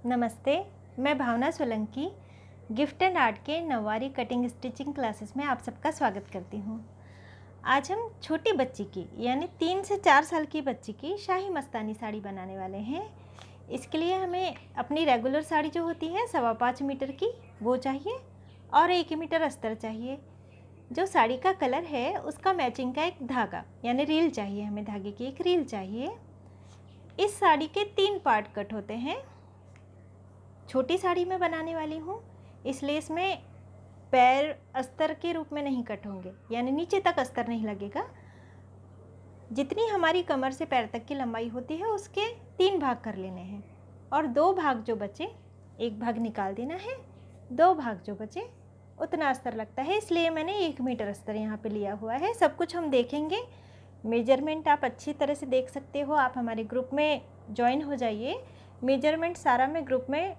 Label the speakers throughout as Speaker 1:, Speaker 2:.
Speaker 1: नमस्ते, मैं भावना Solanki gift and art के नौवारी कटिंग स्टिचिंग क्लासेस में आप सबका स्वागत करती हूँ। आज हम छोटी बच्ची की यानी 3 से 4 साल की बच्ची की शाही मस्तानी साड़ी बनाने वाले हैं। इसके लिए हमें अपनी रेगुलर साड़ी जो होती है 5.25 मीटर की वो चाहिए और 1 मीटर अस्तर चाहिए। जो साड़ी का कलर है उसका मैचिंग का एक धागा यानी रील चाहिए, हमें धागे की एक रील चाहिए। इस साड़ी के 3 पार्ट कट होते हैं। छोटी साड़ी में बनाने वाली हूँ इसलिए इसमें पैर अस्तर के रूप में नहीं कट होंगे, यानी नीचे तक अस्तर नहीं लगेगा। जितनी हमारी कमर से पैर तक की लंबाई होती है उसके 3 भाग कर लेने हैं और 2 भाग जो बचे, एक भाग निकाल देना है, 2 भाग जो बचे उतना अस्तर लगता है, इसलिए मैंने 1 मीटर अस्तर यहाँ पे लिया हुआ है। सब कुछ हम देखेंगे, मेजरमेंट आप अच्छी तरह से देख सकते हो। आप हमारे ग्रुप में ज्वाइन हो जाइए। मेजरमेंट सारा मैं ग्रुप में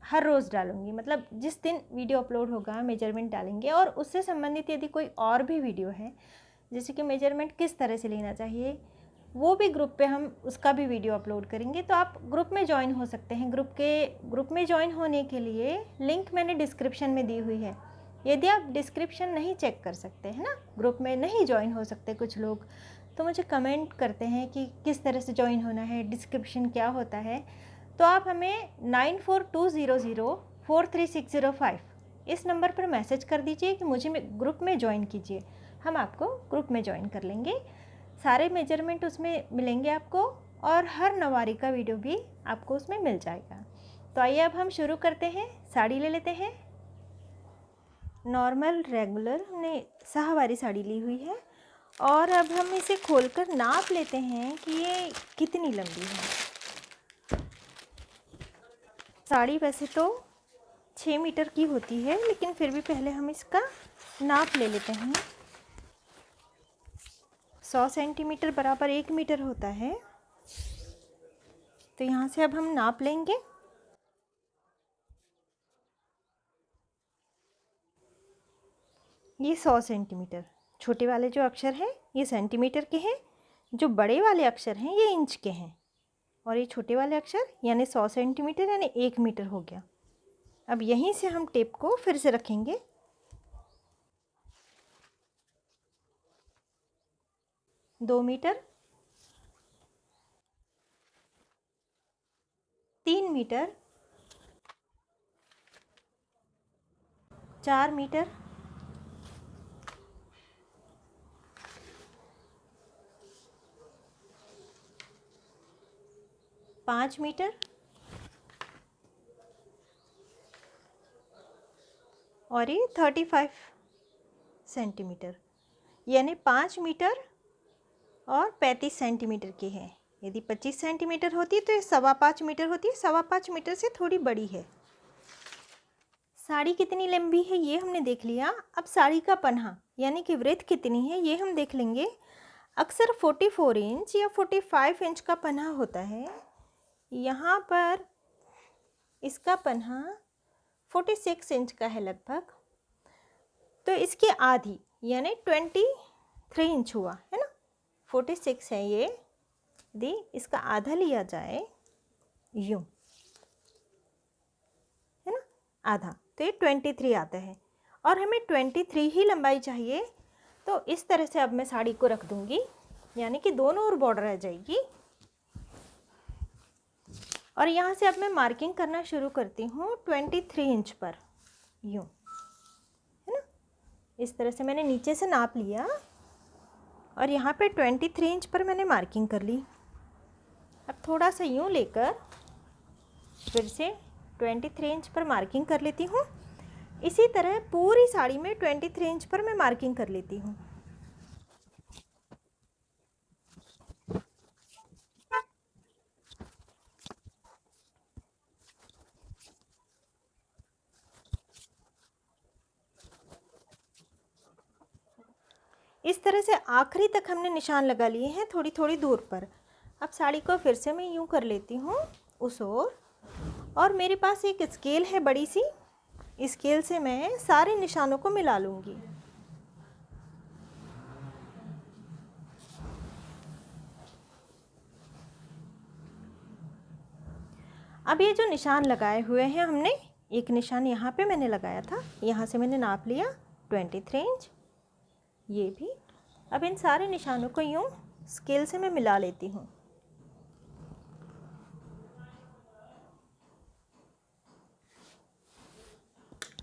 Speaker 1: हर रोज़ डालूंगी, मतलब जिस दिन वीडियो अपलोड होगा मेजरमेंट डालेंगे। और उससे संबंधित यदि कोई और भी वीडियो है जैसे कि मेजरमेंट किस तरह से लेना चाहिए, वो भी ग्रुप पे हम उसका भी वीडियो अपलोड करेंगे, तो आप ग्रुप में ज्वाइन हो सकते हैं। ग्रुप में ज्वाइन होने के लिए लिंक मैंने डिस्क्रिप्शन में दी हुई है। यदि आप डिस्क्रिप्शन नहीं चेक कर सकते हैं ना, ग्रुप में नहीं ज्वाइन हो सकते कुछ लोग, तो मुझे कमेंट करते हैं कि किस तरह से ज्वाइन होना है, डिस्क्रिप्शन क्या होता है, तो आप हमें 9420043605 इस नंबर पर मैसेज कर दीजिए कि मुझे ग्रुप में ज्वाइन कीजिए। हम आपको ग्रुप में ज्वाइन कर लेंगे। सारे मेजरमेंट उसमें मिलेंगे आपको और हर नवारी का वीडियो भी आपको उसमें मिल जाएगा। तो आइए अब हम शुरू करते हैं। साड़ी ले लेते हैं। नॉर्मल रेगुलर हमने शाहवारी साड़ी ली हुई है और अब हम इसे खोलकर नाप लेते हैं कि ये कितनी लंबी है। साड़ी वैसे तो 6 मीटर की होती है, लेकिन फिर भी पहले हम इसका नाप ले लेते हैं। 100 सेंटीमीटर बराबर 1 मीटर होता है, तो यहाँ से अब हम नाप लेंगे। ये 100 सेंटीमीटर, छोटे वाले जो अक्षर हैं ये सेंटीमीटर के हैं, जो बड़े वाले अक्षर हैं ये इंच के हैं, और ये छोटे वाले अक्षर यानी 100 सेंटीमीटर यानी 1 मीटर हो गया। अब यहीं से हम टेप को फिर से रखेंगे। 2 मीटर, 3 मीटर, 4 मीटर, 5 मीटर और ये 35 सेंटीमीटर, यानी 5 मीटर और 35 सेंटीमीटर की है। यदि 25 सेंटीमीटर होती है तो ये 5.25 मीटर होती है। 5.25 मीटर से थोड़ी बड़ी है। साड़ी कितनी लंबी है ये हमने देख लिया। अब साड़ी का पन्हा यानी कि वृत्त कितनी है ये हम देख लेंगे। अक्सर 44 इंच या 45 इंच का पन्हा होता है। यहाँ पर इसका पन्हा 46 इंच का है लगभग, तो इसकी आधी यानी 23 इंच हुआ है ना। 46 है ये, यदि इसका आधा लिया जाए यूँ, है ना, आधा, तो ये 23 आता है और हमें 23 ही लंबाई चाहिए। तो इस तरह से अब मैं साड़ी को रख दूँगी, यानी कि दोनों ओर बॉर्डर आ जाएगी। और यहाँ से अब मैं मार्किंग करना शुरू करती हूँ 23 इंच पर, यूँ, है ना। इस तरह से मैंने नीचे से नाप लिया और यहाँ पे 23 इंच पर मैंने मार्किंग कर ली। अब थोड़ा सा यूँ लेकर फिर से 23 इंच पर मार्किंग कर लेती हूँ। इसी तरह पूरी साड़ी में 23 इंच पर मैं मार्किंग कर लेती हूँ। इस तरह से आखिरी तक हमने निशान लगा लिए हैं थोड़ी थोड़ी दूर पर। अब साड़ी को फिर से मैं यूँ कर लेती हूँ उस ओर, और मेरे पास एक स्केल है बड़ी सी, स्केल से मैं सारे निशानों को मिला लूँगी। अब ये जो निशान लगाए हुए हैं हमने, एक निशान यहाँ पे मैंने लगाया था, यहाँ से मैंने नाप लिया 23 इंच, ये भी। अब इन सारे निशानों को यूँ स्केल से मैं मिला लेती हूँ।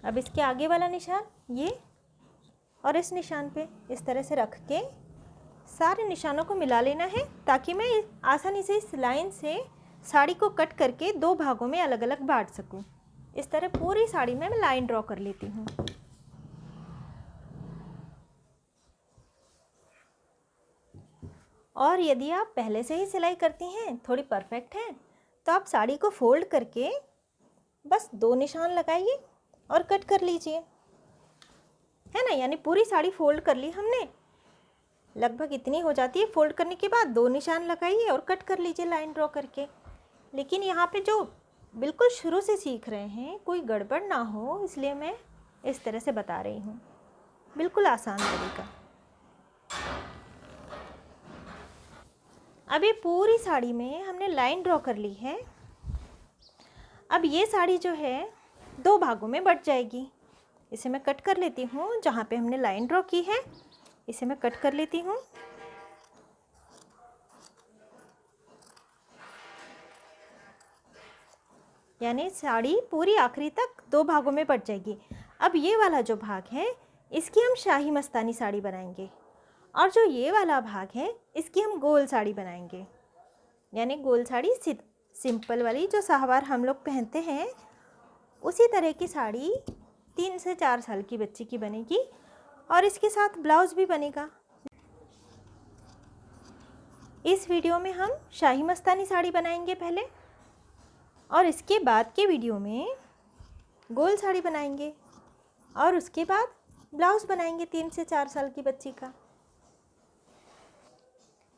Speaker 1: अब इसके आगे वाला निशान ये, और इस निशान पे इस तरह से रख के सारे निशानों को मिला लेना है, ताकि मैं आसानी से इस लाइन से साड़ी को कट करके 2 भागों में अलग अलग बांट सकूं। इस तरह पूरी साड़ी में मैं लाइन ड्रॉ कर लेती हूँ। और यदि आप पहले से ही सिलाई करती हैं, थोड़ी परफेक्ट हैं, तो आप साड़ी को फोल्ड करके बस 2 निशान लगाइए और कट कर लीजिए, है ना। यानी पूरी साड़ी फोल्ड कर ली हमने, लगभग इतनी हो जाती है। फोल्ड करने के बाद 2 निशान लगाइए और कट कर लीजिए लाइन ड्रॉ करके। लेकिन यहाँ पे जो बिल्कुल शुरू से सीख रहे हैं, कोई गड़बड़ ना हो, इसलिए मैं इस तरह से बता रही हूँ, बिल्कुल आसान तरीका। अब ये पूरी साड़ी में हमने लाइन ड्रॉ कर ली है। अब ये साड़ी जो है 2 भागों में बट जाएगी। इसे मैं कट कर लेती हूँ, जहाँ पे हमने लाइन ड्रॉ की है इसे मैं कट कर लेती हूँ। यानी साड़ी पूरी आखिरी तक 2 भागों में बट जाएगी। अब ये वाला जो भाग है, इसकी हम शाही मस्तानी साड़ी बनाएंगे, और जो ये वाला भाग है इसकी हम गोल साड़ी बनाएंगे। यानी गोल साड़ी सिंपल वाली जो शाहवार हम लोग पहनते हैं, उसी तरह की साड़ी 3 से 4 साल की बच्ची की बनेगी, और इसके साथ ब्लाउज़ भी बनेगा। इस वीडियो में हम शाही मस्तानी साड़ी बनाएंगे पहले, और इसके बाद के वीडियो में गोल साड़ी बनाएंगे, और उसके बाद ब्लाउज़ बनाएंगे 3 से 4 साल की बच्ची का।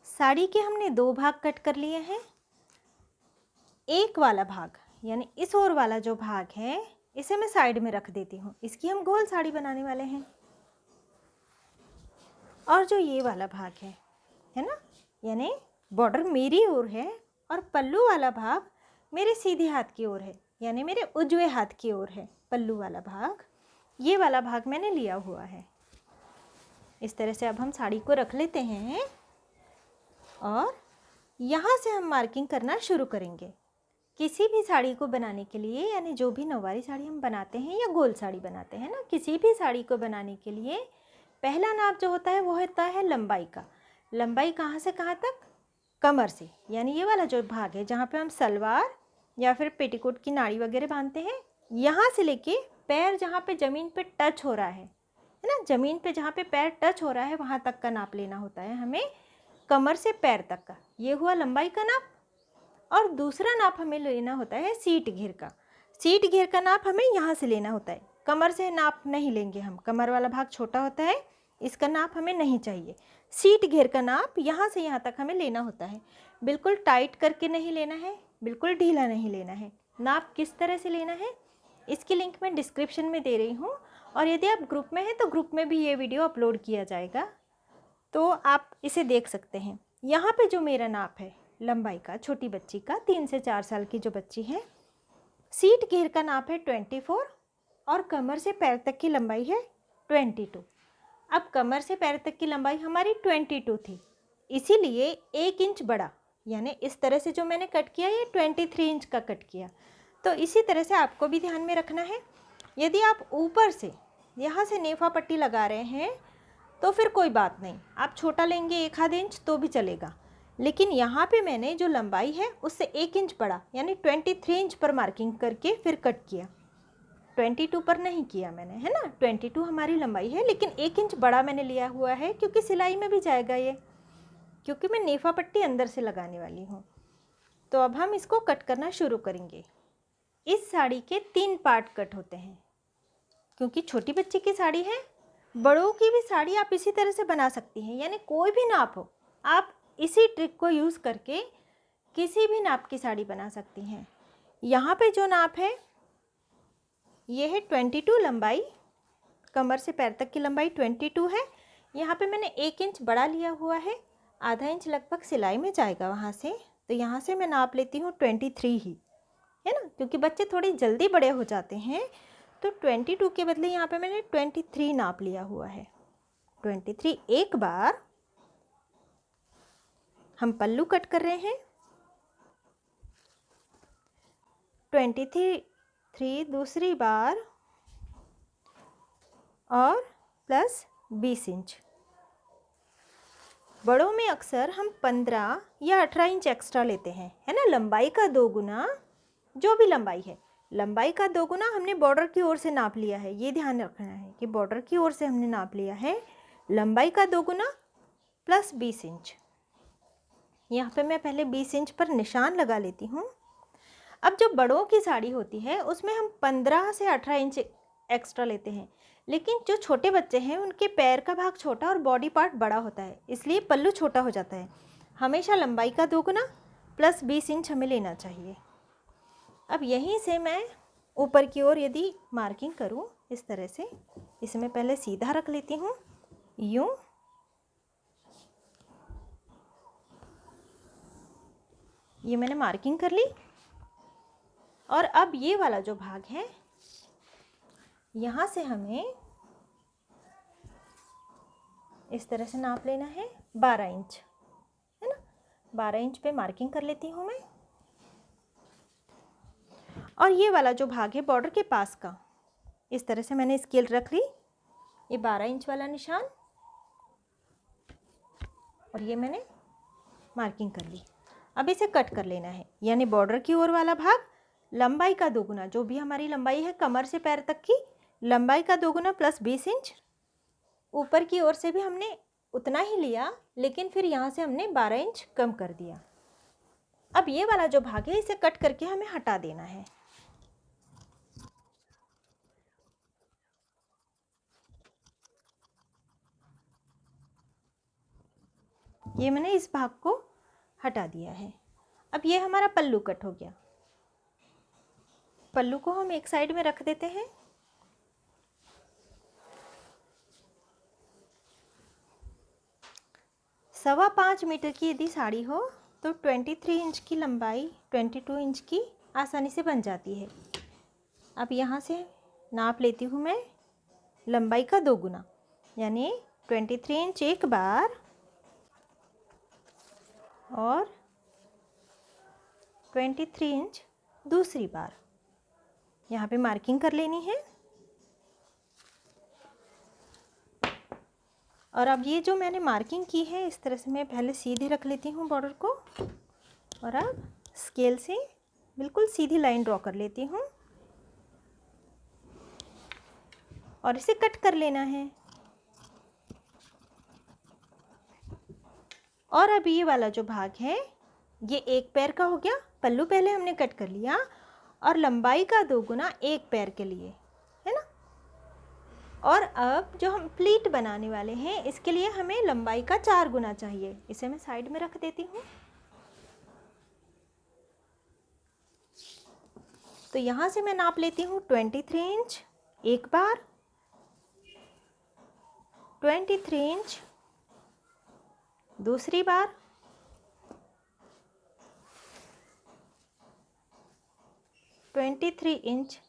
Speaker 1: साड़ी के हमने 2 भाग कट कर लिए हैं। एक वाला भाग यानी इस ओर वाला जो भाग है, इसे मैं साइड में रख देती हूँ, इसकी हम गोल साड़ी बनाने वाले हैं। और जो ये वाला भाग है ना, यानी बॉर्डर मेरी ओर है और पल्लू वाला भाग मेरे सीधे हाथ की ओर है, यानी मेरे उजवे हाथ की ओर है पल्लू वाला भाग। ये वाला भाग मैंने लिया हुआ है। इस तरह से अब हम साड़ी को रख लेते हैं, और यहाँ से हम मार्किंग करना शुरू करेंगे। किसी भी साड़ी को बनाने के लिए, यानी जो भी नौवारी साड़ी हम बनाते हैं या गोल साड़ी बनाते हैं ना, किसी भी साड़ी को बनाने के लिए पहला नाप जो होता है वो होता है लंबाई का। लंबाई कहाँ से कहाँ तक? कमर से, यानी ये वाला जो भाग है जहाँ पे हम सलवार या फिर पेटीकोट की नाड़ी वगैरह बांधते हैं, यहाँ से लेके पैर जहाँ पे ज़मीन पे टच हो रहा है ना, ज़मीन पे जहाँ पे पैर टच हो रहा है वहाँ तक का नाप लेना होता है हमें, कमर से पैर तक का। ये हुआ लंबाई का नाप। और दूसरा नाप हमें लेना होता है सीट घेर का। सीट घेर का नाप हमें यहाँ से लेना होता है, कमर से नाप नहीं लेंगे हम, कमर वाला भाग छोटा होता है, इसका नाप हमें नहीं चाहिए। सीट घेर का नाप यहाँ से यहाँ तक हमें लेना होता है। बिल्कुल टाइट करके नहीं लेना है, बिल्कुल ढीला नहीं लेना है। नाप किस तरह से लेना है इसकी लिंक मैं डिस्क्रिप्शन में दे रही हूँ, और यदि आप ग्रुप में हैं तो ग्रुप में भी ये वीडियो अपलोड किया जाएगा, तो आप इसे देख सकते हैं। यहाँ पे जो मेरा नाप है लंबाई का, छोटी बच्ची का, 3 से 4 साल की जो बच्ची है, सीट घेर का नाप है 24, और कमर से पैर तक की लंबाई है 22। अब कमर से पैर तक की लंबाई हमारी 22 थी, इसीलिए 1 इंच बड़ा, यानी इस तरह से जो मैंने कट किया ये 23 इंच का कट किया। तो इसी तरह से आपको भी ध्यान में रखना है। यदि आप ऊपर से यहाँ से नेफा पट्टी लगा रहे हैं तो फिर कोई बात नहीं, आप छोटा लेंगे 1 आध इंच तो भी चलेगा, लेकिन यहाँ पे मैंने जो लंबाई है उससे 1 इंच बड़ा, यानी 23 इंच पर मार्किंग करके फिर कट किया। 22 पर नहीं किया मैंने, है ना। 22 हमारी लंबाई है, लेकिन 1 इंच बड़ा मैंने लिया हुआ है, क्योंकि सिलाई में भी जाएगा ये, क्योंकि मैं नेफा पट्टी अंदर से लगाने वाली हूँ। तो अब हम इसको कट करना शुरू करेंगे। इस साड़ी के 3 पार्ट कट होते हैं, क्योंकि छोटी बच्ची की साड़ी है। बड़ों की भी साड़ी आप इसी तरह से बना सकती हैं, यानी कोई भी नाप हो, आप इसी ट्रिक को यूज़ करके किसी भी नाप की साड़ी बना सकती हैं। यहाँ पे जो नाप है ये है 22 लंबाई, कमर से पैर तक की लंबाई 22 है। यहाँ पे मैंने 1 इंच बड़ा लिया हुआ है, आधा इंच लगभग सिलाई में जाएगा वहाँ से, तो यहाँ से मैं नाप लेती हूँ 23 ही, है ना, क्योंकि बच्चे थोड़ी जल्दी बड़े हो जाते हैं। तो 22 के बदले यहाँ पे मैंने 23 नाप लिया हुआ है। 23 एक बार हम पल्लू कट कर रहे हैं, 23 दूसरी बार और प्लस 20 इंच। बड़ों में अक्सर हम 15 या 18 इंच एक्स्ट्रा लेते हैं, है ना। लंबाई का 2 गुना, जो भी लंबाई है, लंबाई का 2 गुना हमने बॉर्डर की ओर से नाप लिया है। ये ध्यान रखना है कि बॉर्डर की ओर से हमने नाप लिया है लंबाई का 2 गुना प्लस 20 इंच। यहाँ पे मैं पहले 20 इंच पर निशान लगा लेती हूँ। अब जो बड़ों की साड़ी होती है उसमें हम 15 से 18 इंच एक्स्ट्रा लेते हैं, लेकिन जो छोटे बच्चे हैं उनके पैर का भाग छोटा और बॉडी पार्ट बड़ा होता है, इसलिए पल्लू छोटा हो जाता है। हमेशा लंबाई का 2 गुना प्लस 20 इंच हमें लेना चाहिए। अब यहीं से मैं ऊपर की ओर यदि मार्किंग करूं इस तरह से, इसे मैं पहले सीधा रख लेती हूँ, यूँ। ये मैंने मार्किंग कर ली। और अब ये वाला जो भाग है यहाँ से हमें इस तरह से नाप लेना है 12 इंच, है ना। 12 इंच पे मार्किंग कर लेती हूँ मैं। और ये वाला जो भाग है बॉर्डर के पास का, इस तरह से मैंने स्केल रख ली, ये 12 इंच वाला निशान, और ये मैंने मार्किंग कर ली। अब इसे कट कर लेना है, यानी बॉर्डर की ओर वाला भाग लंबाई का 2 गुना, जो भी हमारी लंबाई है कमर से पैर तक की लंबाई का 2 गुना प्लस 20 इंच। ऊपर की ओर से भी हमने उतना ही लिया, लेकिन फिर यहाँ से हमने 12 इंच कम कर दिया। अब ये वाला जो भाग है इसे कट करके हमें हटा देना है। ये मैंने इस भाग को हटा दिया है। अब ये हमारा पल्लू कट हो गया। पल्लू को हम एक साइड में रख देते हैं। सवा 5 मीटर की यदि साड़ी हो तो 23 इंच की लंबाई 22 इंच की आसानी से बन जाती है। अब यहाँ से नाप लेती हूँ मैं लंबाई का 2 गुना, यानी 23 इंच एक बार और 23 इंच दूसरी बार। यहाँ पे मार्किंग कर लेनी है। और अब ये जो मैंने मार्किंग की है इस तरह से मैं पहले सीधे रख लेती हूँ बॉर्डर को, और अब स्केल से बिल्कुल सीधी लाइन ड्रॉ कर लेती हूँ और इसे कट कर लेना है। और अब ये वाला जो भाग है ये एक पैर का हो गया। पल्लू पहले हमने कट कर लिया और लंबाई का 2 गुना एक पैर के लिए, है ना। और अब जो हम प्लीट बनाने वाले हैं इसके लिए हमें लंबाई का 4 गुना चाहिए। इसे मैं साइड में रख देती हूँ। तो यहाँ से मैं नाप लेती हूँ 23 इंच एक बार, 23 इंच दूसरी बार, 23 इंच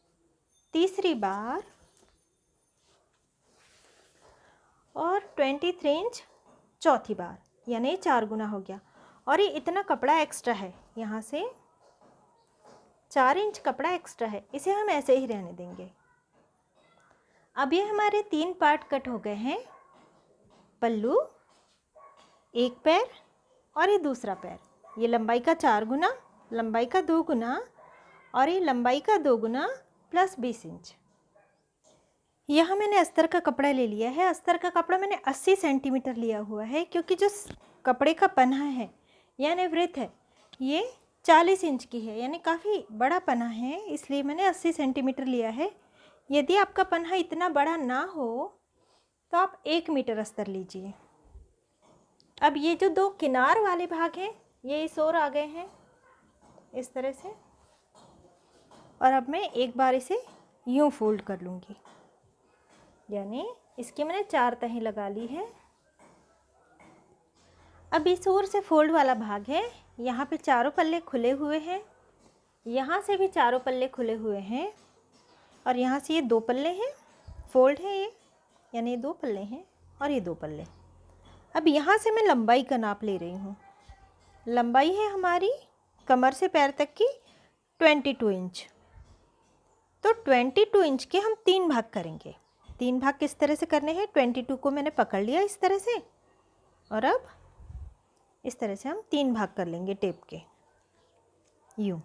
Speaker 1: तीसरी बार और 23 इंच चौथी बार, यानी 4 गुना हो गया। और ये इतना कपड़ा एक्स्ट्रा है, यहाँ से 4 इंच कपड़ा एक्स्ट्रा है, इसे हम ऐसे ही रहने देंगे। अब ये हमारे 3 पार्ट कट हो गए हैं, पल्लू, एक पैर और ये दूसरा पैर। ये लंबाई का 4 गुना, लंबाई का 2 गुना और ये लंबाई का 2 गुना प्लस 20 इंच। यहाँ मैंने अस्तर का कपड़ा ले लिया है। अस्तर का कपड़ा मैंने 80 सेंटीमीटर लिया हुआ है, क्योंकि जो कपड़े का पन्हा है यानी वृत्त है ये 40 इंच की है, यानी काफ़ी बड़ा पन्हा है, इसलिए मैंने 80 सेंटीमीटर लिया है। यदि आपका पन्हा इतना बड़ा ना हो तो आप 1 मीटर अस्तर लीजिए। अब ये जो 2 किनार वाले भाग हैं ये इस ओर आ गए हैं इस तरह से, और अब मैं एक बार इसे यूँ फोल्ड कर लूँगी, यानी इसकी मैंने 4 तहें लगा ली है। अब इस ओर से फोल्ड वाला भाग है, यहाँ पे चारों पल्ले खुले हुए हैं, यहाँ से भी चारों पल्ले खुले हुए हैं और यहाँ से ये 2 पल्ले हैं, फोल्ड है ये, यानी ये 2 पल्ले हैं और ये 2 पल्ले। अब यहाँ से मैं लंबाई का नाप ले रही हूँ। लंबाई है हमारी कमर से पैर तक की 22 इंच। तो 22 इंच के हम 3 भाग करेंगे। 3 भाग किस तरह से करने हैं? 22 को मैंने पकड़ लिया इस तरह से और अब इस तरह से हम 3 भाग कर लेंगे टेप के, यूँ,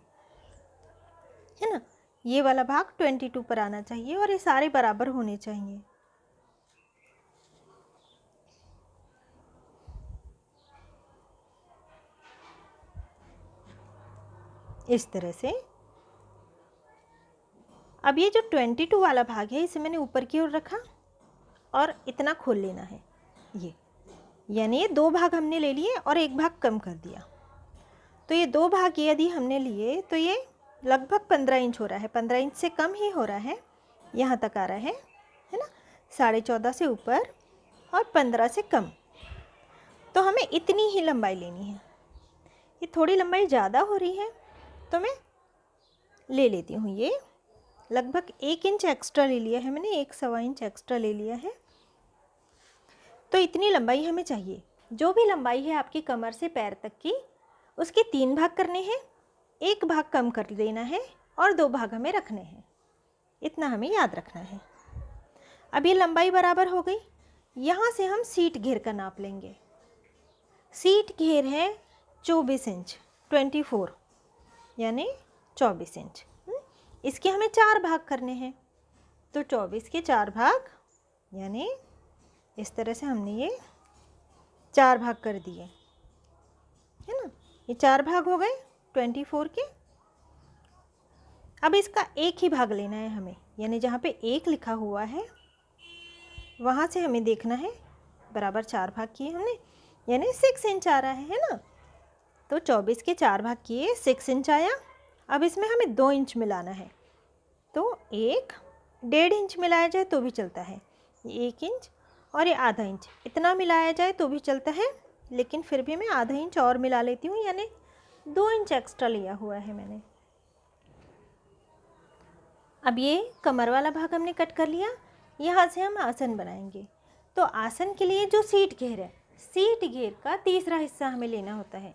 Speaker 1: है ना। ये वाला भाग 22 पर आना चाहिए और ये सारे बराबर होने चाहिए। इस तरह से। अब ये जो 22 वाला भाग है इसे मैंने ऊपर की ओर रखा और इतना खोल लेना है ये, यानी ये 2 भाग हमने ले लिए और 1 भाग कम कर दिया। तो ये 2 भाग यदि हमने लिए तो ये लगभग 15 इंच हो रहा है, 15 इंच से कम ही हो रहा है, यहाँ तक आ रहा है ना। 14.5 से ऊपर और 15 से कम। तो हमें इतनी ही लंबाई लेनी है। ये थोड़ी लंबाई ज़्यादा हो रही है तो मैं ले लेती हूँ, ये लगभग 1 इंच एक्स्ट्रा ले लिया है मैंने, 1 सवा इंच एक्स्ट्रा ले लिया है। तो इतनी लंबाई हमें चाहिए। जो भी लंबाई है आपकी कमर से पैर तक की, उसके 3 भाग करने हैं, 1 भाग कम कर देना है और 2 भाग हमें रखने हैं। इतना हमें याद रखना है। अब ये लंबाई बराबर हो गई। यहाँ से हम सीट घेर का नाप लेंगे। सीट घेर है 24 इंच, 24 यानी 24 इंच। इसके हमें 4 भाग करने हैं। तो 24 के 4 भाग, यानी इस तरह से हमने ये 4 भाग कर दिए, है ना। ये 4 भाग हो गए 24 के। अब इसका 1 ही भाग लेना है हमें, यानी जहाँ पे 1 लिखा हुआ है वहाँ से हमें देखना है बराबर 4 भाग किए हमने, यानी 6 इंच आ रहा है ना। तो 24 के 4 भाग किए, 6 इंच आया। अब इसमें हमें 2 इंच मिलाना है, तो 1.5 इंच मिलाया जाए तो भी चलता है। ये 1 इंच और ये आधा इंच, इतना मिलाया जाए तो भी चलता है, लेकिन फिर भी मैं आधा इंच और मिला लेती हूँ, यानी 2 इंच एक्स्ट्रा लिया हुआ है मैंने। अब ये कमर वाला भाग हमने कट कर लिया। यहाँ से हम आसन बनाएंगे। तो आसन के लिए जो सीट घेर है, सीट घेर का तीसरा हिस्सा हमें लेना होता है।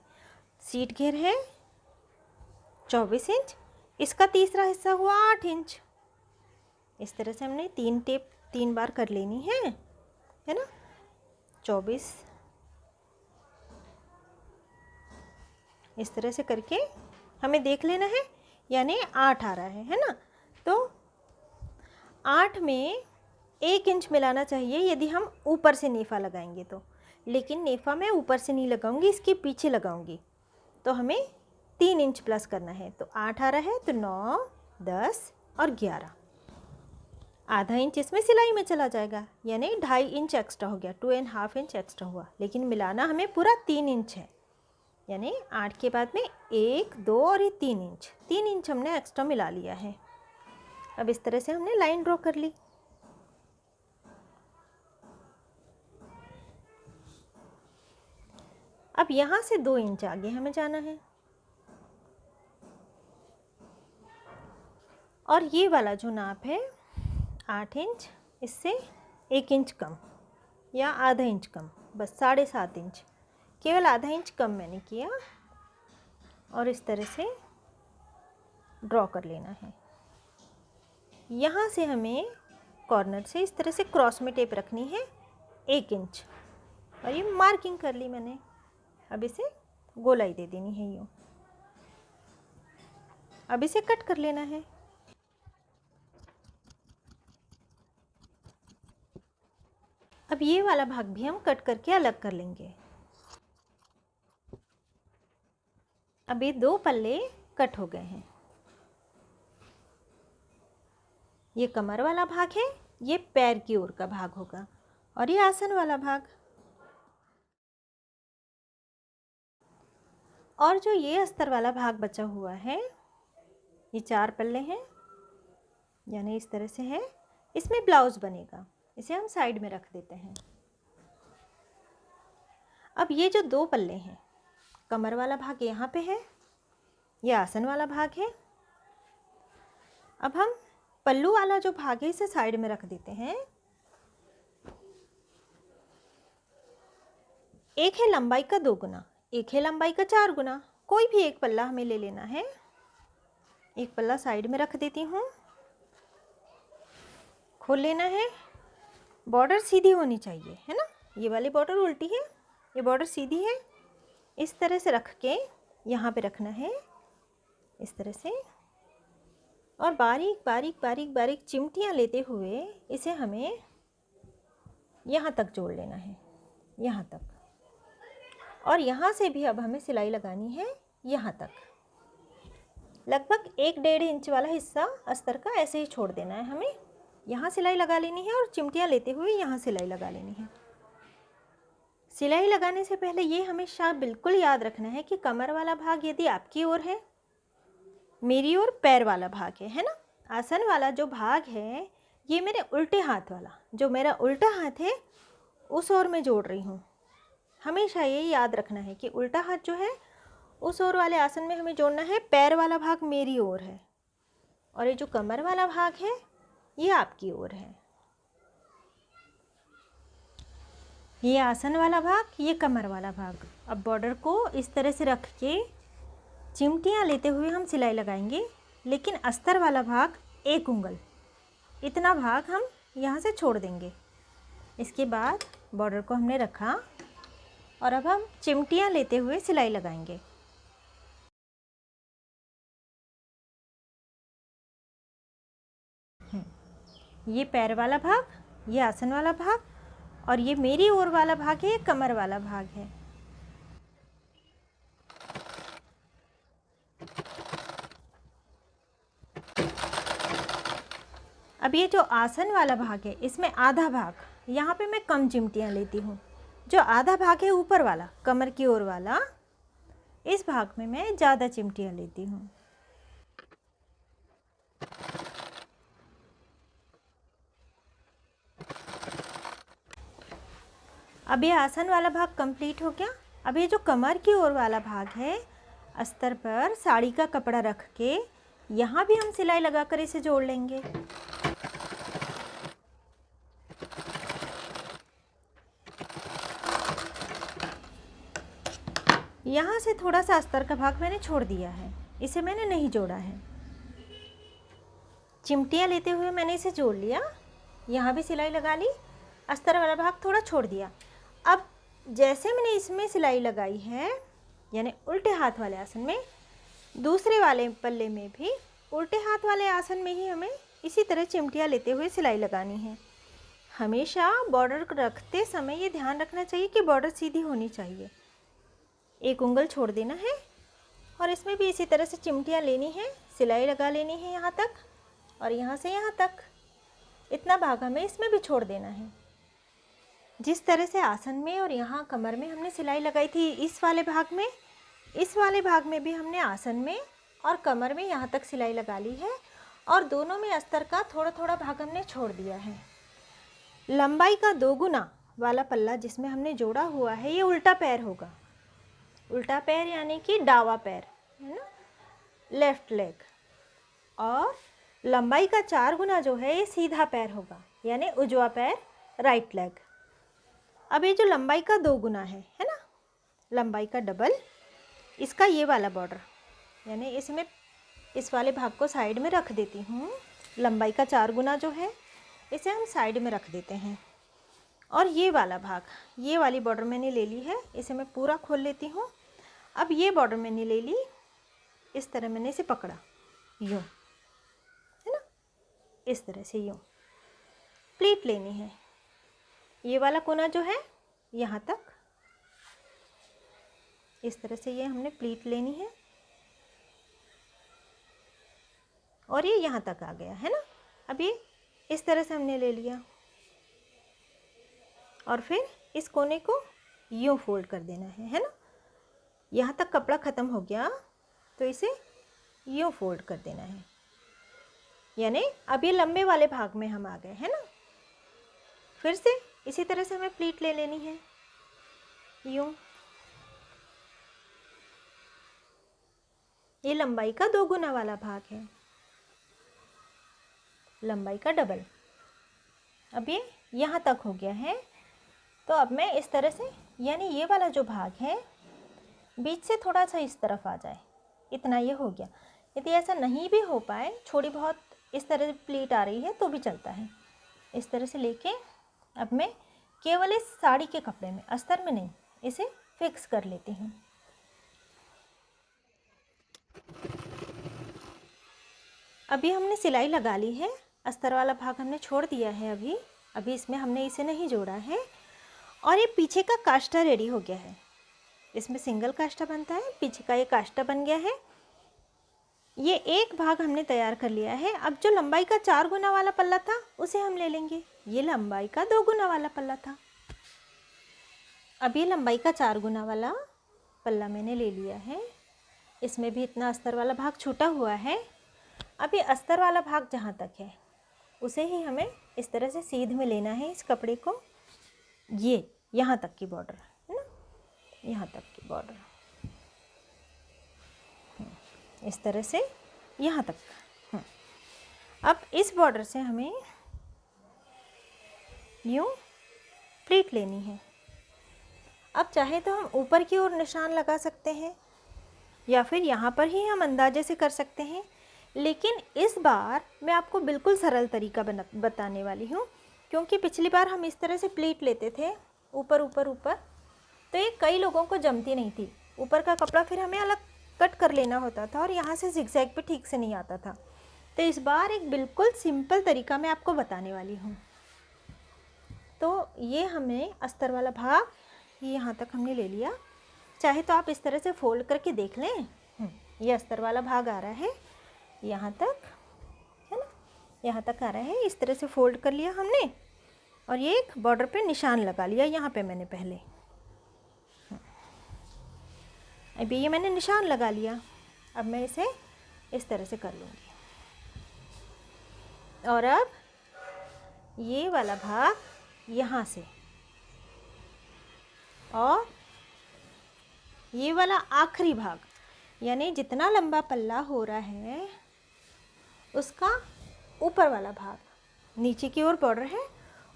Speaker 1: सीट घेर है 24 इंच, इसका तीसरा हिस्सा हुआ 8 इंच। इस तरह से हमने 3 टेप 3 बार कर लेनी है ना। 24 इस तरह से करके हमें देख लेना है, यानी 8 आ रहा है ना। तो 8 में 1 इंच मिलाना चाहिए यदि हम ऊपर से नेफा लगाएंगे तो, लेकिन नेफा मैं ऊपर से नहीं लगाऊंगी, इसके पीछे लगाऊंगी। तो हमें 3 इंच प्लस करना है। तो 8 आ रहा है, तो 9, 10 और 11, आधा इंच इसमें सिलाई में चला जाएगा, यानी 2.5 इंच एक्स्ट्रा हो गया, 2.5 इंच एक्स्ट्रा हुआ। लेकिन मिलाना हमें पूरा 3 इंच है, यानी 8 के बाद में 1, 2 और ये 3 इंच हमने एक्स्ट्रा मिला लिया है। अब इस तरह से हमने लाइन ड्रॉ कर ली। अब यहाँ से 2 इंच आगे हमें जाना है और ये वाला जो नाप है 8 इंच, इससे 1 इंच कम या आधा इंच कम, बस 7.5 इंच, केवल आधा इंच कम मैंने किया और इस तरह से ड्रॉ कर लेना है। यहाँ से हमें कॉर्नर से इस तरह से क्रॉस में टेप रखनी है 1 इंच और ये मार्किंग कर ली मैंने। अब इसे गोलाई दे देनी है यूँ। अब इसे कट कर लेना है। अब ये वाला भाग भी हम कट करके अलग कर लेंगे। अब ये 2 पल्ले कट हो गए हैं। ये कमर वाला भाग है, ये पैर की ओर का भाग होगा और ये आसन वाला भाग। और जो ये अस्तर वाला भाग बचा हुआ है, ये 4 पल्ले हैं, यानी इस तरह से है। इसमें ब्लाउज बनेगा, इसे हम साइड में रख देते हैं। अब ये जो 2 पल्ले हैं, कमर वाला भाग यहाँ पे है, ये आसन वाला भाग है अब हम पल्लू वाला जो भाग है इसे साइड में रख देते हैं। एक है लंबाई का 2 गुना, एक है लंबाई का 4 गुना। कोई भी एक पल्ला हमें ले लेना है। एक पल्ला साइड में रख देती हूँ, खोल लेना है। बॉर्डर सीधी होनी चाहिए, है ना। ये वाली बॉर्डर उल्टी है, ये बॉर्डर सीधी है। इस तरह से रख के यहाँ पे रखना है, इस तरह से। और बारीक बारीक बारीक बारीक चिमटियाँ लेते हुए इसे हमें यहाँ तक जोड़ लेना है, यहाँ तक। और यहाँ से भी अब हमें सिलाई लगानी है यहाँ तक। लगभग 1-1.5 इंच वाला हिस्सा अस्तर का ऐसे ही छोड़ देना है हमें। यहाँ सिलाई लगा लेनी है और चिमटियाँ लेते हुए यहाँ सिलाई लगा लेनी है। सिलाई लगाने से पहले ये हमेशा बिल्कुल याद रखना है कि कमर वाला भाग यदि आपकी ओर है, मेरी ओर पैर वाला भाग है ना। आसन वाला जो भाग है ये मेरे उल्टे हाथ वाला, जो मेरा उल्टा हाथ है उस ओर मैं जोड़ रही हूँ। हमेशा ये याद रखना है कि उल्टा हाथ जो है उस ओर वाले आसन में हमें जोड़ना है, पैर वाला भाग मेरी ओर है और ये जो कमर वाला भाग है ये आपकी ओर है। ये आसन वाला भाग, ये कमर वाला भाग। अब बॉर्डर को इस तरह से रख के चिमटियाँ लेते हुए हम सिलाई लगाएंगे, लेकिन अस्तर वाला भाग 1 उंगल इतना भाग हम यहाँ से छोड़ देंगे। इसके बाद बॉर्डर को हमने रखा और अब हम चिमटियाँ लेते हुए सिलाई लगाएंगे। ये पैर वाला भाग, ये आसन वाला भाग और ये मेरी ओर वाला भाग है, ये कमर वाला भाग है। अब ये जो आसन वाला भाग है इसमें आधा भाग, यहाँ पे मैं कम चिमटियाँ लेती हूँ। जो आधा भाग है ऊपर वाला, कमर की ओर वाला, इस भाग में मैं ज़्यादा चिमटियाँ लेती हूँ। अब ये आसन वाला भाग कंप्लीट हो गया। अब ये जो कमर की ओर वाला भाग है, अस्तर पर साड़ी का कपड़ा रख के यहाँ भी हम सिलाई लगाकर इसे जोड़ लेंगे। यहाँ से थोड़ा सा अस्तर का भाग मैंने छोड़ दिया है, इसे मैंने नहीं जोड़ा है। चिमटियाँ लेते हुए मैंने इसे जोड़ लिया, यहाँ भी सिलाई लगा ली, अस्तर वाला भाग थोड़ा छोड़ दिया। अब जैसे मैंने इसमें सिलाई लगाई है, यानी उल्टे हाथ वाले आसन में, दूसरे वाले पल्ले में भी उल्टे हाथ वाले आसन में ही हमें इसी तरह चिमटियाँ लेते हुए सिलाई लगानी है। हमेशा बॉर्डर रखते समय ये ध्यान रखना चाहिए कि बॉर्डर सीधी होनी चाहिए। 1 उंगल छोड़ देना है और इसमें भी इसी तरह से चिमटियाँ लेनी है, सिलाई लगा लेनी है यहाँ तक और यहाँ से यहाँ तक। इतना भाग हमें इसमें भी छोड़ देना है। जिस तरह से आसन में और यहाँ कमर में हमने सिलाई लगाई थी इस वाले भाग में भी हमने आसन में और कमर में यहाँ तक सिलाई लगा ली है और दोनों में अस्तर का थोड़ा थोड़ा भाग हमने छोड़ दिया है। लंबाई का 2 गुना वाला पल्ला जिसमें हमने जोड़ा हुआ है ये उल्टा पैर होगा। उल्टा पैर यानी कि दावा पैर, है ना, लेफ्ट लेग। और लंबाई का 4 गुना जो है ये सीधा पैर होगा, यानी उजवा पैर, राइट लेग। अब ये जो लंबाई का 2 गुना है ना, लंबाई का डबल, इसका ये वाला बॉर्डर, यानी इसमें इस वाले भाग को साइड में रख देती हूँ। लंबाई का 4 गुना जो है इसे हम साइड में रख देते हैं। और ये वाला भाग, ये वाली बॉर्डर मैंने ले ली है, इसे मैं पूरा खोल लेती हूँ। अब ये बॉर्डर मैंने ले ली, इस तरह मैंने इसे पकड़ा, यूँ, है ना, इस तरह से यूँ प्लीट लेनी है। ये वाला कोना जो है यहाँ तक, इस तरह से ये हमने प्लीट लेनी है और ये यहाँ तक आ गया है ना। अब ये इस तरह से हमने ले लिया और फिर इस कोने को यूँ फोल्ड कर देना है ना। यहाँ तक कपड़ा ख़त्म हो गया तो इसे यूँ फोल्ड कर देना है, यानी अब ये लंबे वाले भाग में हम आ गए हैं ना। फिर से इसी तरह से हमें प्लीट ले लेनी है, यूँ। ये लंबाई का 2 गुना वाला भाग है। लंबाई का डबल। अब ये यहाँ तक हो गया है। तो अब मैं इस तरह से, यानी ये वाला जो भाग है बीच से थोड़ा सा इस तरफ आ जाए, इतना ये हो गया। यदि ऐसा नहीं भी हो पाए, थोड़ी बहुत इस तरह से प्लीट आ रही है तो भी चलता है। इस तरह से लेके अब मैं केवल इस साड़ी के कपड़े में, अस्तर में नहीं, इसे फिक्स कर लेती हूँ। अभी हमने सिलाई लगा ली है, अस्तर वाला भाग हमने छोड़ दिया है। अभी इसमें हमने इसे नहीं जोड़ा है। और ये पीछे का काष्टा रेडी हो गया है। इसमें सिंगल काष्टा बनता है, पीछे का ये काष्टा बन गया है। ये एक भाग हमने तैयार कर लिया है। अब जो लंबाई का 4 गुना वाला पल्ला था उसे हम ले लेंगे। ये लंबाई का 2 गुना वाला पल्ला था। अब ये लंबाई का 4 गुना वाला पल्ला मैंने ले लिया है। इसमें भी इतना अस्तर वाला भाग छूटा हुआ है। अब ये अस्तर वाला भाग जहाँ तक है उसे ही हमें इस तरह से सीध में लेना है इस कपड़े को। ये यहाँ तक की बॉर्डर है ना, यहाँ तक की बॉर्डर, इस तरह से यहाँ तक। अब इस बॉर्डर से हमें यूँ प्लीट लेनी है। अब चाहे तो हम ऊपर की ओर निशान लगा सकते हैं या फिर यहाँ पर ही हम अंदाजे से कर सकते हैं, लेकिन इस बार मैं आपको बिल्कुल सरल तरीका बताने वाली हूँ, क्योंकि पिछली बार हम इस तरह से प्लीट लेते थे ऊपर ऊपर ऊपर, तो ये कई लोगों को जमती नहीं थी। ऊपर का कपड़ा फिर हमें अलग कट कर लेना होता था और यहाँ से जिगजैग पे ठीक से नहीं आता था। तो इस बार एक बिल्कुल सिंपल तरीका मैं आपको बताने वाली हूँ। तो ये हमें अस्तर वाला भाग यहाँ तक हमने ले लिया। चाहे तो आप इस तरह से फोल्ड करके देख लें। ये अस्तर वाला भाग आ रहा है यहाँ तक, है ना, यहाँ तक आ रहा है। इस तरह से फोल्ड कर लिया हमने और ये एक बॉर्डर पे निशान लगा लिया यहाँ पे मैंने पहले। अभी ये मैंने निशान लगा लिया। अब मैं इसे इस तरह से कर लूँगी और अब ये वाला भाग यहाँ से और ये वाला आखिरी भाग, यानी जितना लंबा पल्ला हो रहा है उसका ऊपर वाला भाग, नीचे की ओर बॉर्डर है,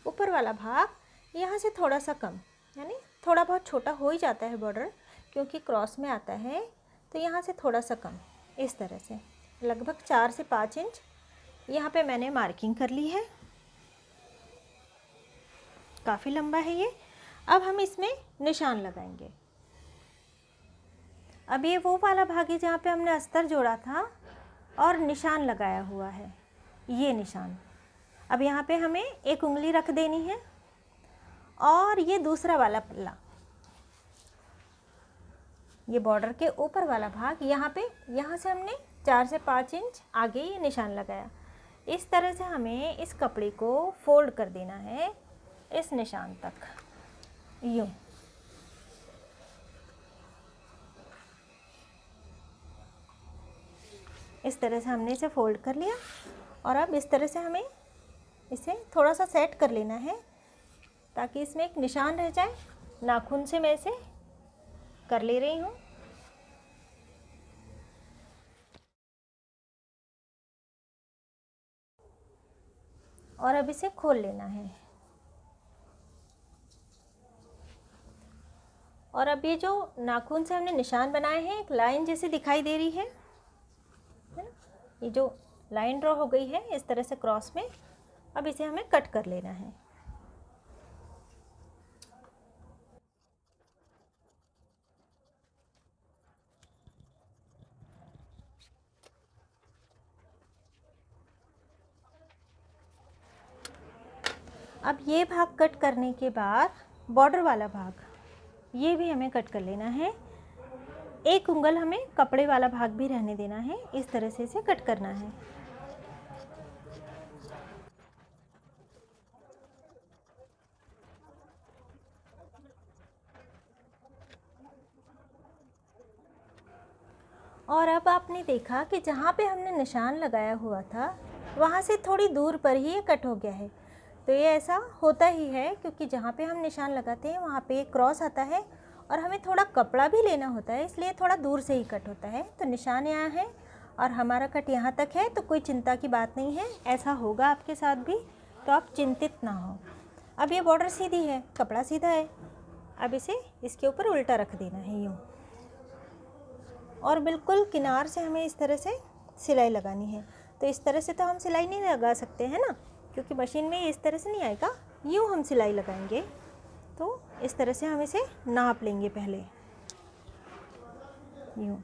Speaker 1: ऊपर वाला भाग यहाँ से थोड़ा सा कम, यानी थोड़ा बहुत छोटा हो ही जाता है बॉर्डर क्योंकि क्रॉस में आता है, तो यहाँ से थोड़ा सा कम, इस तरह से लगभग 4 से 5 इंच यहाँ पे मैंने मार्किंग कर ली है। काफ़ी लंबा है ये। अब हम इसमें निशान लगाएंगे। अब ये वो वाला भाग है जहाँ पे हमने अस्तर जोड़ा था और निशान लगाया हुआ है, ये निशान। अब यहाँ पे हमें एक उंगली रख देनी है और ये दूसरा वाला पल्ला, ये बॉर्डर के ऊपर वाला भाग, यहाँ पे, यहाँ से हमने 4 से 5 इंच आगे ये निशान लगाया। इस तरह से हमें इस कपड़े को फोल्ड कर देना है इस निशान तक, यूँ। इस तरह से हमने इसे फोल्ड कर लिया और अब इस तरह से हमें इसे थोड़ा सा सेट कर लेना है ताकि इसमें एक निशान रह जाए। नाखून से मैं इसे कर ले रही हूँ। और अब इसे खोल लेना है। और अब ये जो नाखून से हमने निशान बनाए हैं, एक लाइन जैसी दिखाई दे रही है ना, ये जो लाइन ड्रॉ हो गई है इस तरह से क्रॉस में, अब इसे हमें कट कर लेना है। अब ये भाग कट करने के बाद बॉर्डर वाला भाग, ये भी हमें कट कर लेना है। एक उंगल हमें कपड़े वाला भाग भी रहने देना है, इस तरह से इसे कट करना है। और अब आपने देखा कि जहाँ पे हमने निशान लगाया हुआ था वहाँ से थोड़ी दूर पर ही ये कट हो गया है। तो ये ऐसा होता ही है क्योंकि जहाँ पे हम निशान लगाते हैं वहाँ पे एक क्रॉस आता है और हमें थोड़ा कपड़ा भी लेना होता है, इसलिए थोड़ा दूर से ही कट होता है। तो निशान यहाँ है और हमारा कट यहाँ तक है, तो कोई चिंता की बात नहीं है, ऐसा होगा आपके साथ भी, तो आप चिंतित ना हो। अब ये बॉर्डर सीधी है, कपड़ा सीधा है, अब इसे इसके ऊपर उल्टा रख देना है यूँ, और बिल्कुल किनार से हमें इस तरह से सिलाई लगानी है। तो इस तरह से तो हम सिलाई नहीं लगा सकते हैं ना, क्योंकि मशीन में इस तरह से नहीं आएगा, यूँ हम सिलाई लगाएंगे। तो इस तरह से हम इसे नाप लेंगे पहले, यूँ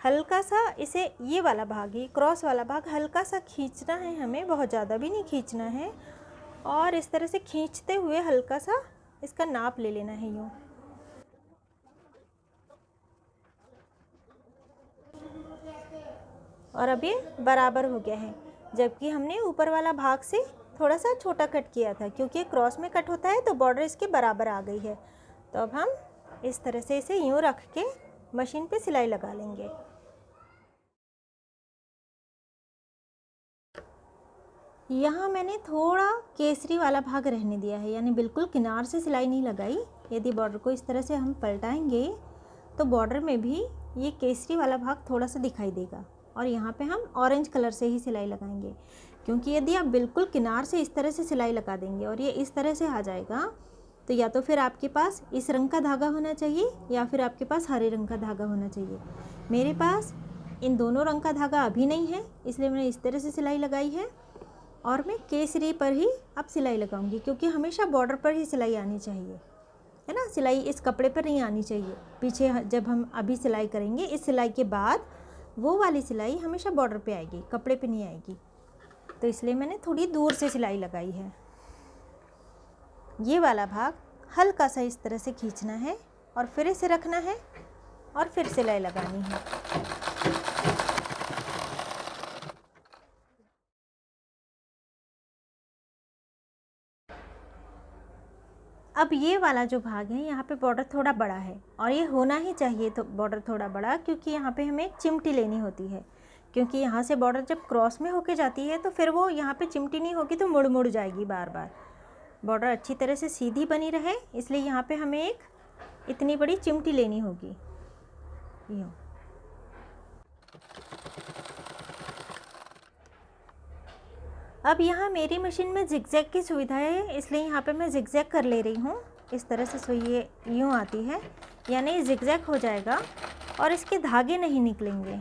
Speaker 1: हल्का सा इसे, ये वाला भाग, ये क्रॉस वाला भाग हल्का सा खींचना है हमें, बहुत ज़्यादा भी नहीं खींचना है, और इस तरह से खींचते हुए हल्का सा इसका नाप ले लेना है यूँ। और अब ये बराबर हो गया है, जबकि हमने ऊपर वाला भाग से थोड़ा सा छोटा कट किया था, क्योंकि क्रॉस में कट होता है तो बॉर्डर इसके बराबर आ गई है। तो अब हम इस तरह से इसे यूँ रख के मशीन पे सिलाई लगा लेंगे। यहाँ मैंने थोड़ा केसरी वाला भाग रहने दिया है, यानी बिल्कुल किनार से सिलाई नहीं लगाई। यदि बॉर्डर को इस तरह से हम पलटाएंगे तो बॉर्डर में भी ये केसरी वाला भाग थोड़ा सा दिखाई देगा, और यहाँ पे हम ऑरेंज कलर से ही सिलाई लगाएंगे, क्योंकि यदि आप बिल्कुल किनार से इस तरह से सिलाई लगा देंगे और ये इस तरह से आ जाएगा, तो या तो फिर आपके पास इस रंग का धागा होना चाहिए या फिर आपके पास हरे रंग का धागा होना चाहिए। मेरे पास इन दोनों रंग का धागा अभी नहीं है, इसलिए मैंने इस तरह से सिलाई लगाई है, और मैं केसरी पर ही अब सिलाई लगाऊंगी, क्योंकि हमेशा बॉर्डर पर ही सिलाई आनी चाहिए, है ना। सिलाई इस कपड़े पर नहीं आनी चाहिए, पीछे जब हम अभी सिलाई करेंगे, इस सिलाई के बाद वो वाली सिलाई हमेशा बॉर्डर पे आएगी, कपड़े पे नहीं आएगी। तो इसलिए मैंने थोड़ी दूर से सिलाई लगाई है। ये वाला भाग हल्का सा इस तरह से खींचना है और फिर इसे रखना है और फिर सिलाई लगानी है। अब ये वाला जो भाग है, यहाँ पे बॉर्डर थोड़ा बड़ा है, और ये होना ही चाहिए तो बॉर्डर थोड़ा बड़ा, क्योंकि यहाँ पे हमें एक चिमटी लेनी होती है, क्योंकि यहाँ से बॉर्डर जब क्रॉस में होके जाती है तो फिर वो यहाँ पे चिमटी नहीं होगी तो मुड़ मुड़ जाएगी बार बार। बॉर्डर अच्छी तरह से सीधी बनी रहे, इसलिए यहाँ पे हमें एक इतनी बड़ी चिमटी लेनी होगी, यूँ। अब यहाँ मेरी मशीन में जिगजैग की सुविधा है, इसलिए यहाँ पे मैं जिगजैग कर ले रही हूँ। इस तरह से सुई ये यूँ आती है, यानी जिगजैग हो जाएगा और इसके धागे नहीं निकलेंगे।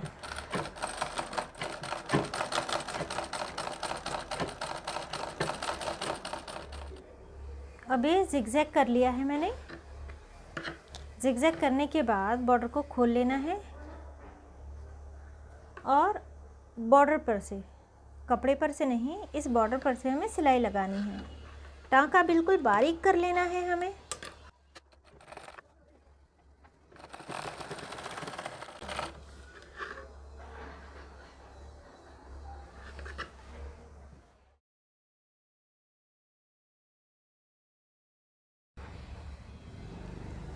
Speaker 1: अब ये जिगजैग कर लिया है मैंने। जिगजैग करने के बाद बॉर्डर को खोल लेना है और बॉर्डर पर से, कपड़े पर से नहीं, इस बॉर्डर पर से हमें सिलाई लगानी है। टाँका बिल्कुल बारीक कर लेना है हमें।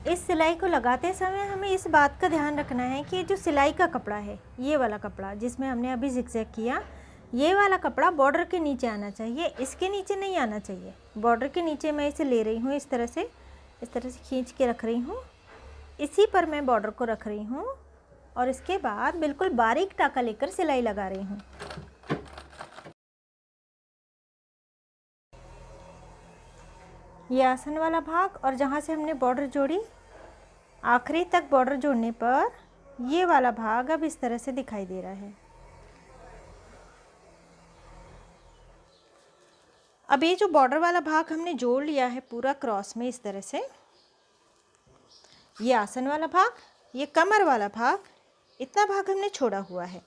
Speaker 1: इस सिलाई को लगाते समय हमें इस बात का ध्यान रखना है कि जो सिलाई का कपड़ा है, ये वाला कपड़ा जिसमें हमने अभी जिगजैग किया, ये वाला कपड़ा बॉर्डर के नीचे आना चाहिए, इसके नीचे नहीं आना चाहिए। बॉर्डर के नीचे मैं इसे ले रही हूँ, इस तरह से खींच के रख रही हूँ, इसी पर मैं बॉर्डर को रख रही हूँ, और इसके बाद बिल्कुल बारीक टाँका लेकर सिलाई लगा रही हूँ। ये आसन वाला भाग, और जहाँ से हमने बॉर्डर जोड़ी, आखिरी तक बॉर्डर जोड़ने पर ये वाला भाग अब इस तरह से दिखाई दे रहा है। अब ये जो बॉर्डर वाला भाग हमने जोड़ लिया है पूरा क्रॉस में इस तरह से, ये आसन वाला भाग, ये कमर वाला भाग, इतना भाग हमने छोड़ा हुआ है।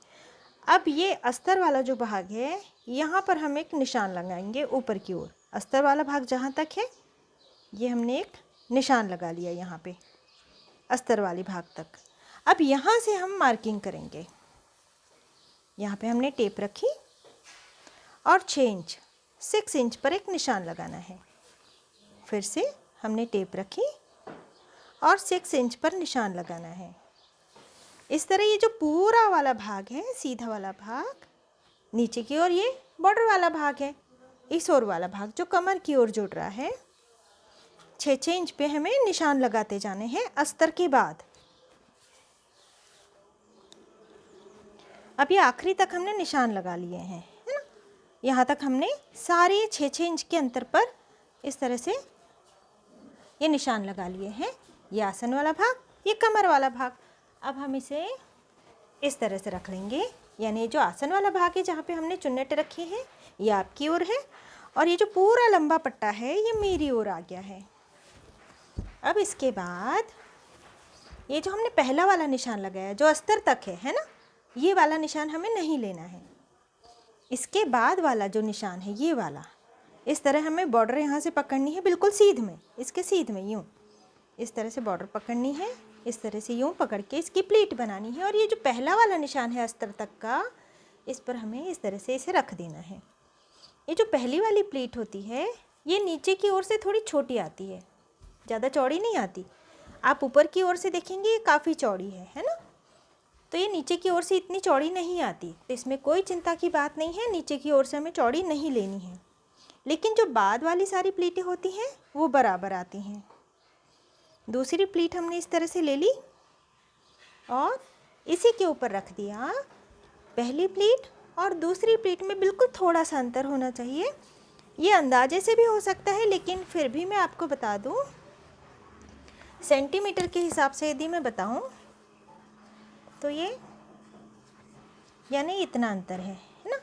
Speaker 1: अब ये अस्तर वाला जो भाग है, यहाँ पर हम एक निशान लगाएंगे ऊपर की ओर। अस्तर वाला भाग जहाँ तक है, ये हमने एक निशान लगा लिया यहाँ पे अस्तर वाली भाग तक। अब यहाँ से हम मार्किंग करेंगे। यहाँ पे हमने टेप रखी और 6 इंच पर एक निशान लगाना है। फिर से हमने टेप रखी और 6 इंच पर निशान लगाना है। इस तरह ये जो पूरा वाला भाग है, सीधा वाला भाग, नीचे की ओर ये बॉर्डर वाला भाग है, इस ओर वाला भाग जो कमर की ओर जुड़ रहा है, 6 इंच पे हमें निशान लगाते जाने हैं अस्तर के बाद। अब ये आखिरी तक हमने निशान लगा लिए हैं, है ना। यहाँ तक हमने सारे 6-6 इंच के अंतर पर इस तरह से ये निशान लगा लिए हैं। ये आसन वाला भाग, ये कमर वाला भाग। अब हम इसे इस तरह से रख लेंगे, यानी जो आसन वाला भाग है जहाँ पे हमने चुन्नट रखी है ये आपकी ओर है, और ये जो पूरा लंबा पट्टा है ये मेरी ओर आ गया है। अब इसके बाद ये जो हमने पहला वाला निशान लगाया जो अस्तर तक है ना, ये वाला निशान हमें नहीं लेना है। इसके बाद वाला जो निशान है ये वाला, इस तरह हमें बॉर्डर यहाँ से पकड़नी है, बिल्कुल सीध में, इसके सीध में यूँ इस तरह से बॉर्डर पकड़नी है, इस तरह से यूँ पकड़ के इसकी प्लीट बनानी है। और ये जो पहला वाला निशान है अस्तर तक का, इस पर हमें इस तरह से इसे रख देना है। ये जो पहली वाली प्लीट होती है ये नीचे की ओर से थोड़ी छोटी आती है, ज़्यादा चौड़ी नहीं आती। आप ऊपर की ओर से देखेंगे ये काफ़ी चौड़ी है ना। तो ये नीचे की ओर से इतनी चौड़ी नहीं आती, तो इसमें कोई चिंता की बात नहीं है, नीचे की ओर से हमें चौड़ी नहीं लेनी है। लेकिन जो बाद वाली सारी प्लीटें होती हैं वो बराबर आती हैं। दूसरी प्लीट हमने इस तरह से ले ली और इसी के ऊपर रख दिया पहली प्लीट, और दूसरी प्लीट में बिल्कुल थोड़ा सा अंतर होना चाहिए। ये अंदाजे से भी हो सकता है, लेकिन फिर भी मैं आपको बता दूं, सेंटीमीटर के हिसाब से यदि मैं बताऊं तो ये यानी इतना अंतर है ना।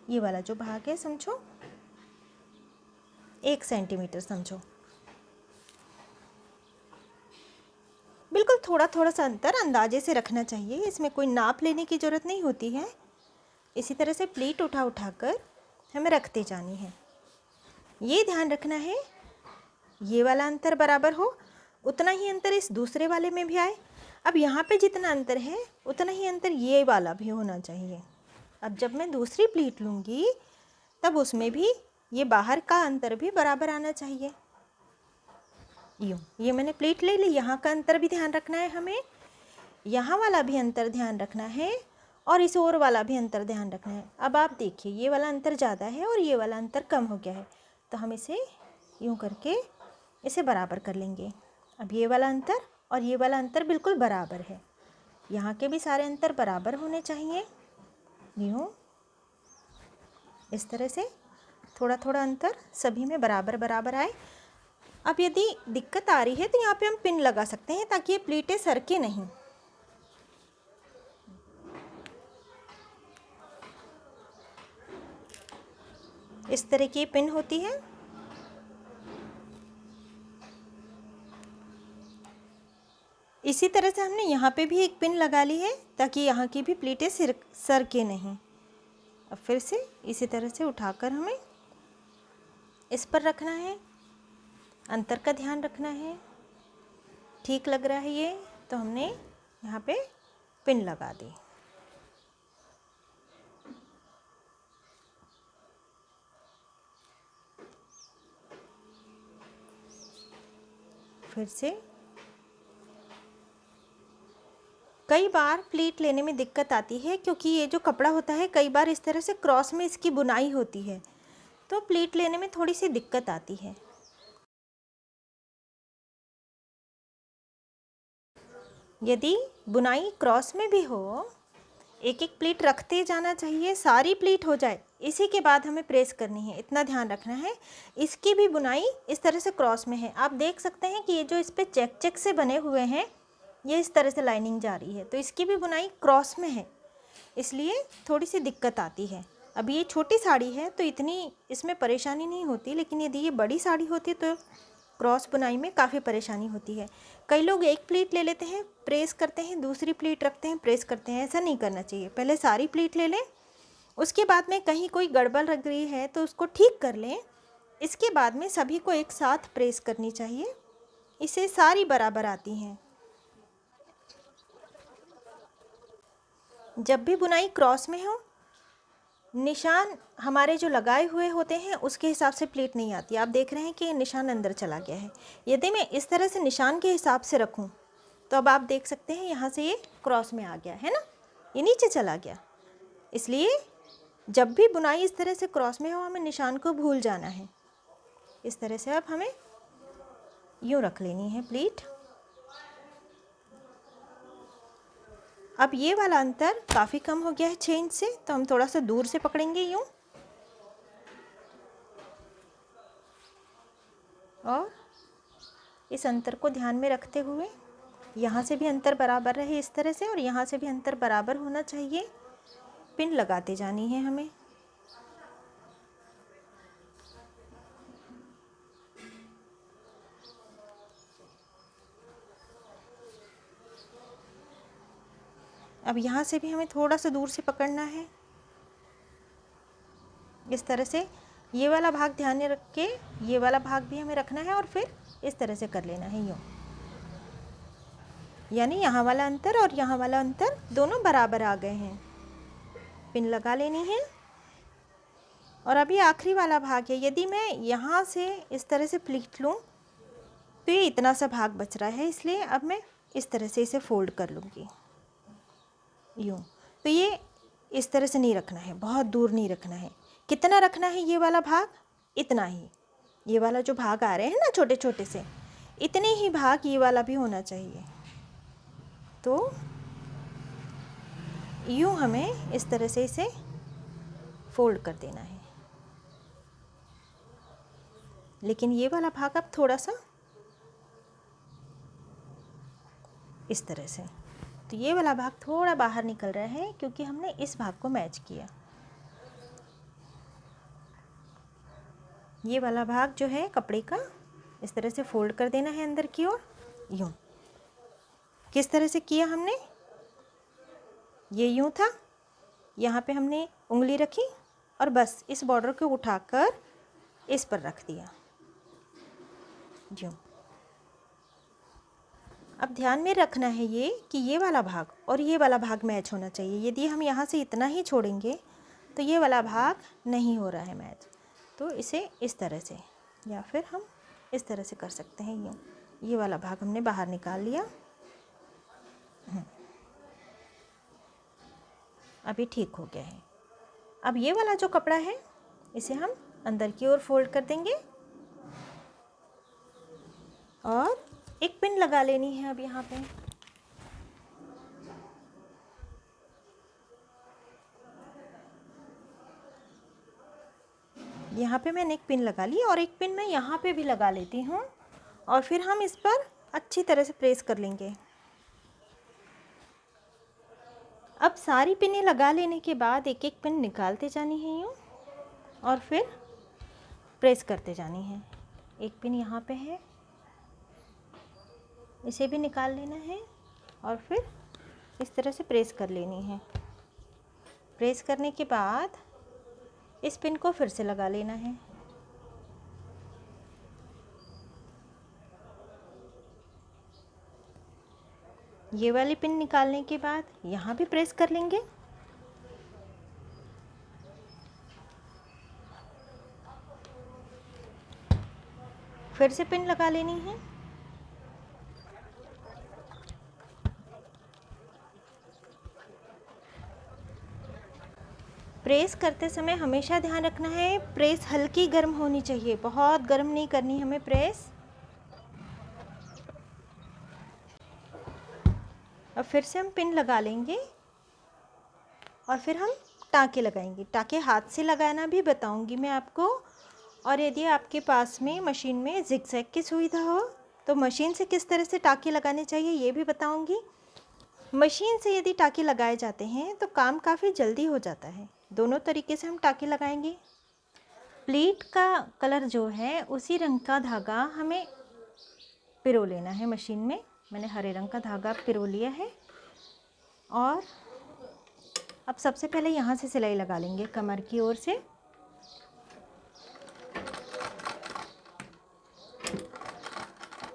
Speaker 1: ये वाला जो भाग है समझो 1 सेंटीमीटर समझो, बिल्कुल थोड़ा थोड़ा सा अंतर अंदाजे से रखना चाहिए, इसमें कोई नाप लेने की ज़रूरत नहीं होती है। इसी तरह से प्लीट उठा कर हमें रखते जानी है। ये ध्यान रखना है ये वाला अंतर बराबर हो, उतना ही अंतर इस दूसरे वाले में भी आए। अब यहाँ पे जितना अंतर है उतना ही अंतर ये वाला भी होना चाहिए। अब जब मैं दूसरी प्लीट लूँगी तब उसमें भी ये बाहर का अंतर भी बराबर आना चाहिए। यूँ ये मैंने प्लीट ले ली, यहाँ का अंतर भी ध्यान रखना है हमें, यहाँ वाला भी अंतर ध्यान रखना है, और इस ओर वाला भी अंतर ध्यान रखना है। अब आप देखिए ये वाला अंतर ज़्यादा है और ये वाला अंतर कम हो गया है, तो हम इसे यूँ करके इसे बराबर कर लेंगे। अब ये वाला अंतर और ये वाला अंतर बिल्कुल बराबर है, यहाँ के भी सारे अंतर बराबर होने चाहिए। यूँ इस तरह से थोड़ा थोड़ा अंतर सभी में बराबर बराबर आए। अब यदि दिक्कत आ रही है तो यहाँ पे हम पिन लगा सकते हैं ताकि ये प्लीटें सरके नहीं। इस तरह की पिन होती है। इसी तरह से हमने यहाँ पे भी एक पिन लगा ली है ताकि यहाँ की भी प्लीटें सरके नहीं। अब फिर से इसी तरह से उठाकर हमें इस पर रखना है, अंतर का ध्यान रखना है। ठीक लग रहा है ये, तो हमने यहाँ पे पिन लगा दी। फिर से कई बार प्लीट लेने में दिक्कत आती है क्योंकि ये जो कपड़ा होता है कई बार इस तरह से क्रॉस में इसकी बुनाई होती है, तो प्लीट लेने में थोड़ी सी दिक्कत आती है। यदि बुनाई क्रॉस में भी हो, एक एक प्लीट रखते जाना चाहिए, सारी प्लीट हो जाए इसी के बाद हमें प्रेस करनी है, इतना ध्यान रखना है। इसकी भी बुनाई इस तरह से क्रॉस में है, आप देख सकते हैं कि ये जो इस पर चेक चेक से बने हुए हैं ये इस तरह से लाइनिंग जा रही है, तो इसकी भी बुनाई क्रॉस में है, इसलिए थोड़ी सी दिक्कत आती है। अब ये छोटी साड़ी है तो इतनी इसमें परेशानी नहीं होती, लेकिन यदि ये बड़ी साड़ी होती तो क्रॉस बुनाई में काफ़ी परेशानी होती है। कई लोग एक प्लीट ले लेते हैं, प्रेस करते हैं, दूसरी प्लीट रखते हैं, प्रेस करते हैं, ऐसा नहीं करना चाहिए। पहले सारी प्लीट ले लें, उसके बाद में कहीं कोई गड़बड़ लग रही है तो उसको ठीक कर लें, इसके बाद में सभी को एक साथ प्रेस करनी चाहिए, इससे सारी बराबर आती हैं। जब भी बुनाई क्रॉस में हो, निशान हमारे जो लगाए हुए होते हैं उसके हिसाब से प्लीट नहीं आती। आप देख रहे हैं कि निशान अंदर चला गया है। यदि मैं इस तरह से निशान के हिसाब से रखूं तो अब आप देख सकते हैं यहाँ से ये क्रॉस में आ गया है ना, ये नीचे चला गया। इसलिए जब भी बुनाई इस तरह से क्रॉस में हो हमें निशान को भूल जाना है। इस तरह से अब हमें यूँ रख लेनी है प्लीट। अब ये वाला अंतर काफ़ी कम हो गया है 6 इंच से, तो हम थोड़ा सा दूर से पकड़ेंगे यूँ, और इस अंतर को ध्यान में रखते हुए यहाँ से भी अंतर बराबर रहे इस तरह से, और यहाँ से भी अंतर बराबर होना चाहिए। पिन लगाते जानी है हमें। अब यहाँ से भी हमें थोड़ा सा दूर से पकड़ना है इस तरह से। ये वाला भाग ध्यान में रख के ये वाला भाग भी हमें रखना है, और फिर इस तरह से कर लेना है यूँ, यानी यहाँ वाला अंतर और यहाँ वाला अंतर दोनों बराबर आ गए हैं। पिन लगा लेनी है। और अभी आखिरी वाला भाग है। यदि मैं यहाँ से इस तरह से प्लीट लूँ तो ये इतना सा भाग बच रहा है, इसलिए अब मैं इस तरह से इसे फोल्ड कर लूँगी यूँ। तो ये इस तरह से नहीं रखना है, बहुत दूर नहीं रखना है। कितना रखना है ये वाला भाग? इतना ही। ये वाला जो भाग आ रहे हैं ना छोटे छोटे से, इतने ही भाग ये वाला भी होना चाहिए। तो यूँ हमें इस तरह से इसे फोल्ड कर देना है। लेकिन ये वाला भाग अब थोड़ा सा इस तरह से, तो ये वाला भाग थोड़ा बाहर निकल रहा है क्योंकि हमने इस भाग को मैच किया। ये वाला भाग जो है कपड़े का इस तरह से फोल्ड कर देना है अंदर की ओर यूँ। किस तरह से किया हमने? ये यूँ था, यहाँ पे हमने उंगली रखी और बस इस बॉर्डर को उठाकर इस पर रख दिया यूँ। अब ध्यान में रखना है ये कि ये वाला भाग और ये वाला भाग मैच होना चाहिए। यदि हम यहाँ से इतना ही छोड़ेंगे तो ये वाला भाग नहीं हो रहा है मैच, तो इसे इस तरह से या फिर हम इस तरह से कर सकते हैं यूँ। ये वाला भाग हमने बाहर निकाल लिया। अभी ठीक हो गया है। अब ये वाला जो कपड़ा है इसे हम अंदर की ओर फोल्ड कर देंगे और एक पिन लगा लेनी है। अब यहाँ पे मैंने एक पिन लगा ली और एक पिन मैं यहाँ पे भी लगा लेती हूँ, और फिर हम इस पर अच्छी तरह से प्रेस कर लेंगे। अब सारी पिनें लगा लेने के बाद एक एक पिन निकालते जानी है यूँ, और फिर प्रेस करते जानी है। एक पिन यहाँ पे है, इसे भी निकाल लेना है और फिर इस तरह से प्रेस कर लेनी है। प्रेस करने के बाद इस पिन को फिर से लगा लेना है। ये वाली पिन निकालने के बाद यहाँ भी प्रेस कर लेंगे। फिर से पिन लगा लेनी है। प्रेस करते समय हमेशा ध्यान रखना है प्रेस हल्की गर्म होनी चाहिए, बहुत गर्म नहीं करनी हमें प्रेस। अब फिर से हम पिन लगा लेंगे और फिर हम टाँके लगाएंगे। टाँके हाथ से लगाना भी बताऊंगी मैं आपको, और यदि आपके पास में मशीन में ज़िगज़ैग की सुविधा हो तो मशीन से किस तरह से टाँके लगाने चाहिए ये भी बताऊंगी। मशीन से यदि टाँके लगाए जाते हैं तो काम काफ़ी जल्दी हो जाता है। दोनों तरीके से हम टाँके लगाएंगे। प्लीट का कलर जो है उसी रंग का धागा हमें पिरो लेना है मशीन में। मैंने हरे रंग का धागा पिरो लिया है। और अब सबसे पहले यहाँ से सिलाई लगा लेंगे कमर की ओर से।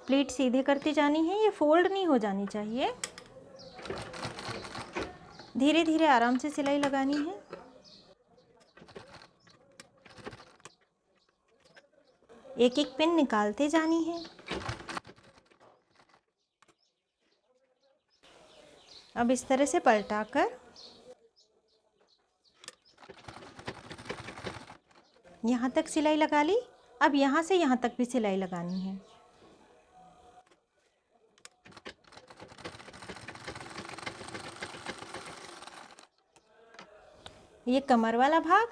Speaker 1: प्लीट सीधे करती जानी है, ये फोल्ड नहीं हो जानी चाहिए। धीरे धीरे आराम से सिलाई लगानी है। एक एक पिन निकालते जानी है। अब इस तरह से पलटाकर यहाँ तक सिलाई लगा ली। अब यहाँ से यहाँ तक भी सिलाई लगानी है। ये कमर वाला भाग।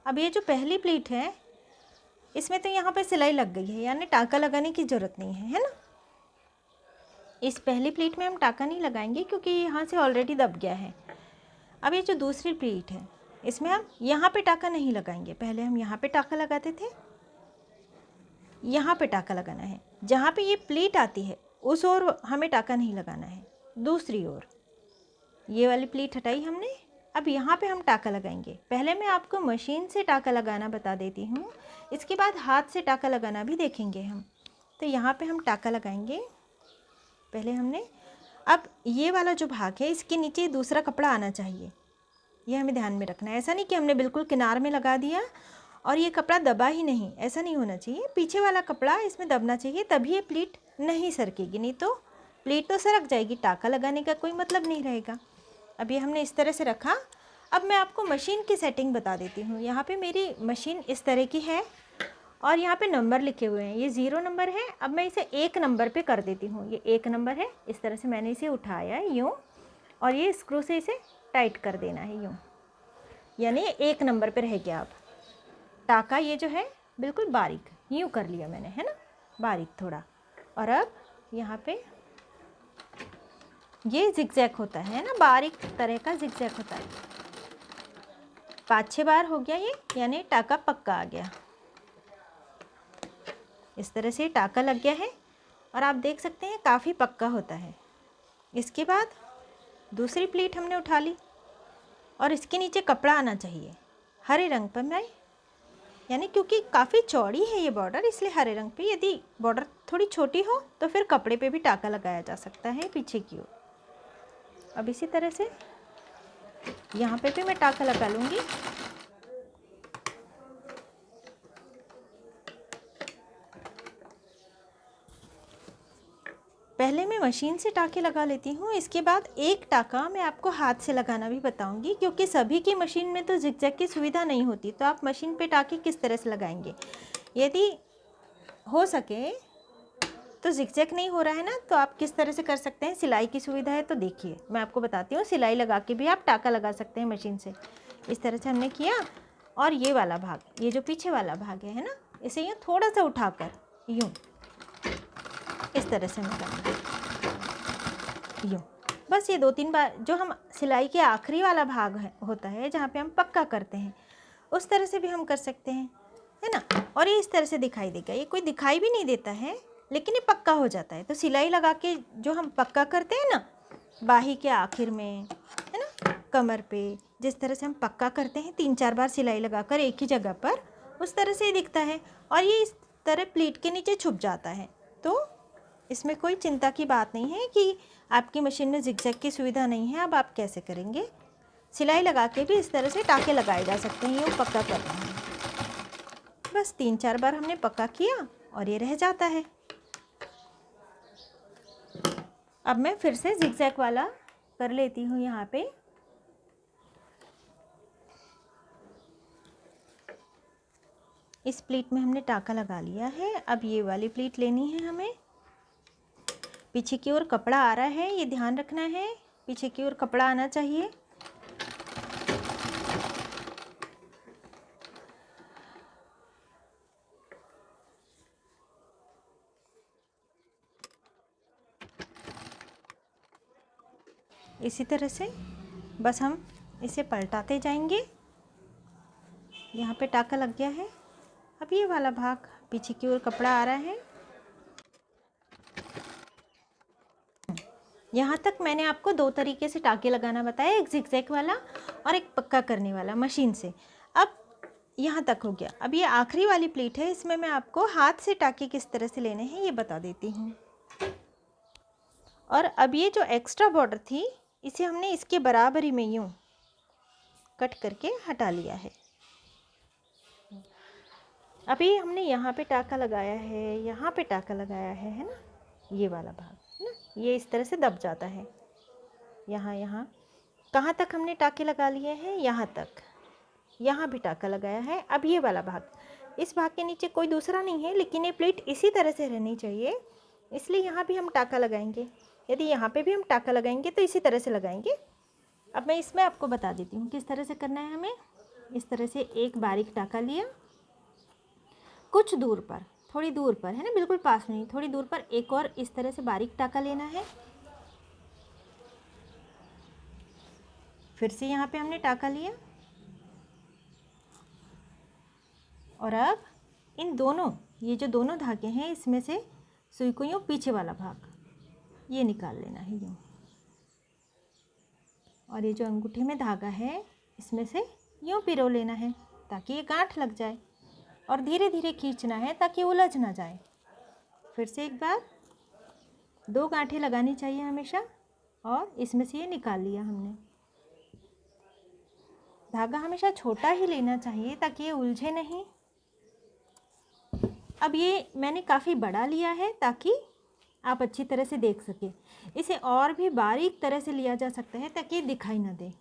Speaker 1: अब ये जो पहली प्लीट है इसमें तो यहाँ पे सिलाई लग गई है, यानी टाँका लगाने की ज़रूरत नहीं है ना। इस पहली प्लीट में हम टाँका नहीं लगाएंगे क्योंकि यहाँ से ऑलरेडी दब गया है। अब ये जो दूसरी प्लीट है इसमें हम यहाँ पे टाँका नहीं लगाएंगे। पहले हम यहाँ पे टाँका लगाते थे, यहाँ पे टाँका लगाना है। जहाँ पे ये प्लीट आती है उस ओर हमें टाँका नहीं लगाना है, दूसरी ओर। ये वाली प्लीट हटाई हमने, अब यहाँ पे हम टाँका लगाएंगे। पहले मैं आपको मशीन से टाँका लगाना बता देती हूँ, इसके बाद हाथ से टाँका लगाना भी देखेंगे हम। तो यहाँ पे हम टाँका लगाएंगे। पहले हमने, अब ये वाला जो भाग है इसके नीचे दूसरा कपड़ा आना चाहिए, ये हमें ध्यान में रखना है। ऐसा नहीं कि हमने बिल्कुल किनार में लगा दिया और ये कपड़ा दबा ही नहीं, ऐसा नहीं होना चाहिए। पीछे वाला कपड़ा इसमें दबना चाहिए, तभी ये प्लीट नहीं सरकेगी, नहीं तो प्लीट तो सरक जाएगी, टाँका लगाने का कोई मतलब नहीं रहेगा। अब ये हमने इस तरह से रखा। अब मैं आपको मशीन की सेटिंग बता देती हूँ। यहाँ पे मेरी मशीन इस तरह की है और यहाँ पे नंबर लिखे हुए हैं, ये 0 नंबर है। अब मैं इसे 1 नंबर पे कर देती हूँ, ये 1 नंबर है। इस तरह से मैंने इसे उठाया यूँ, और ये स्क्रू से इसे टाइट कर देना है यूँ, यानी 1 नंबर पे रह गया। अब टाँका ये जो है बिल्कुल बारीक यूँ कर लिया मैंने, है ना, बारीक थोड़ा। और अब यहाँ पे ये जिगजैग होता है ना, बारीक तरह का जिगजैग होता है। 5-6 बार हो गया ये, यानी टाँका पक्का आ गया। इस तरह से टाँका लग गया है और आप देख सकते हैं काफ़ी पक्का होता है। इसके बाद दूसरी प्लीट हमने उठा ली और इसके नीचे कपड़ा आना चाहिए हरे रंग पर। मैं यानी क्योंकि काफ़ी चौड़ी है ये बॉर्डर, इसलिए हरे रंग पे। यदि बॉर्डर थोड़ी छोटी हो तो फिर कपड़े पे भी टाँका लगाया जा सकता है पीछे की ओर। अब इसी तरह से यहाँ पे भी मैं टाँका लगा लूँगी। पहले मैं मशीन से टाँके लगा लेती हूँ, इसके बाद एक टाँका मैं आपको हाथ से लगाना भी बताऊँगी, क्योंकि सभी की मशीन में तो जिगजैग की सुविधा नहीं होती। तो आप मशीन पे टाँके किस तरह से लगाएंगे, यदि हो सके तो जिगजैग नहीं हो रहा है ना, तो आप किस तरह से कर सकते हैं। सिलाई की सुविधा है तो देखिए मैं आपको बताती हूँ, सिलाई लगा के भी आप टाँका लगा सकते हैं मशीन से। इस तरह से हमने किया और ये वाला भाग, ये जो पीछे वाला भाग है ना, इसे यूँ थोड़ा सा उठाकर यूँ इस तरह से मैं करूँगी यूँ। बस ये 2-3 बार, जो हम सिलाई के आखिरी वाला भाग होता है जहाँ पे हम पक्का करते हैं, उस तरह से भी हम कर सकते हैं, है ना। और ये इस तरह से दिखाई देगा, ये कोई दिखाई भी नहीं देता है लेकिन ये पक्का हो जाता है। तो सिलाई लगा के जो हम पक्का करते हैं ना, बाही के आखिर में, है ना, कमर पे, जिस तरह से हम पक्का करते हैं 3-4 बार सिलाई लगाकर एक ही जगह पर, उस तरह से ही दिखता है। और ये इस तरह प्लीट के नीचे छुप जाता है। तो इसमें कोई चिंता की बात नहीं है कि आपकी मशीन में जिगजैग की सुविधा नहीं है। अब आप कैसे करेंगे, सिलाई लगा के भी इस तरह से टाँके लगाए जा सकते हैं, यूँ पक्का करना है। बस 3-4 बार हमने पक्का किया और ये रह जाता है। अब मैं फिर से जिगजैग वाला कर लेती हूँ। यहाँ पे इस प्लीट में हमने टाँका लगा लिया है। अब ये वाली प्लीट लेनी है हमें। पीछे की ओर कपड़ा आ रहा है, ये ध्यान रखना है, पीछे की ओर कपड़ा आना चाहिए। इसी तरह से बस हम इसे पलटाते जाएंगे। यहाँ पे टाँका लग गया है। अब ये वाला भाग, पीछे की ओर कपड़ा आ रहा है। यहाँ तक मैंने आपको 2 तरीके से टाँके लगाना बताया, एक जिगजैग वाला और एक पक्का करने वाला मशीन से। अब यहाँ तक हो गया। अब ये आखिरी वाली प्लीट है, इसमें मैं आपको हाथ से टाँके किस तरह से लेने हैं ये बता देती हूँ। और अब ये जो एक्स्ट्रा बॉर्डर थी, इसे हमने इसके बराबरी में यूँ कट करके हटा लिया है। अभी हमने यहाँ पे टाँका लगाया है, यहाँ पे टाँका लगाया है ना, ये वाला भाग है ना, ये इस तरह से दब जाता है। यहाँ कहाँ तक हमने टाँके लगा लिए हैं, यहाँ तक, यहाँ भी टाँका लगाया है। अब ये वाला भाग, इस भाग के नीचे कोई दूसरा नहीं है, लेकिन ये प्लेट इसी तरह से रहनी चाहिए, इसलिए यहाँ भी हम टाँका लगाएंगे। यदि यहाँ पे भी हम टाँका लगाएंगे तो इसी तरह से लगाएंगे। अब मैं इसमें आपको बता देती हूँ किस तरह से करना है हमें। इस तरह से एक बारीक टाका लिया, कुछ दूर पर, थोड़ी दूर पर है ना, बिल्कुल पास में नहीं, थोड़ी दूर पर एक और इस तरह से बारीक टाका लेना है। फिर से यहाँ पे हमने टाका लिया और अब इन दोनों, ये जो दोनों धागे हैं इसमें से सुई को यूँ पीछे वाला भाग ये निकाल लेना है यूँ, और ये जो अंगूठे में धागा है इसमें से यूँ पिरो लेना है ताकि ये गांठ लग जाए, और धीरे धीरे खींचना है ताकि उलझ ना जाए। फिर से एक बार 2 गांठें लगानी चाहिए हमेशा, और इसमें से ये निकाल लिया हमने। धागा हमेशा छोटा ही लेना चाहिए ताकि ये उलझे नहीं। अब ये मैंने काफ़ी बड़ा लिया है ताकि आप अच्छी तरह से देख सकें। इसे और भी बारीक तरह से लिया जा सकता है ताकि ये दिखाई ना दे,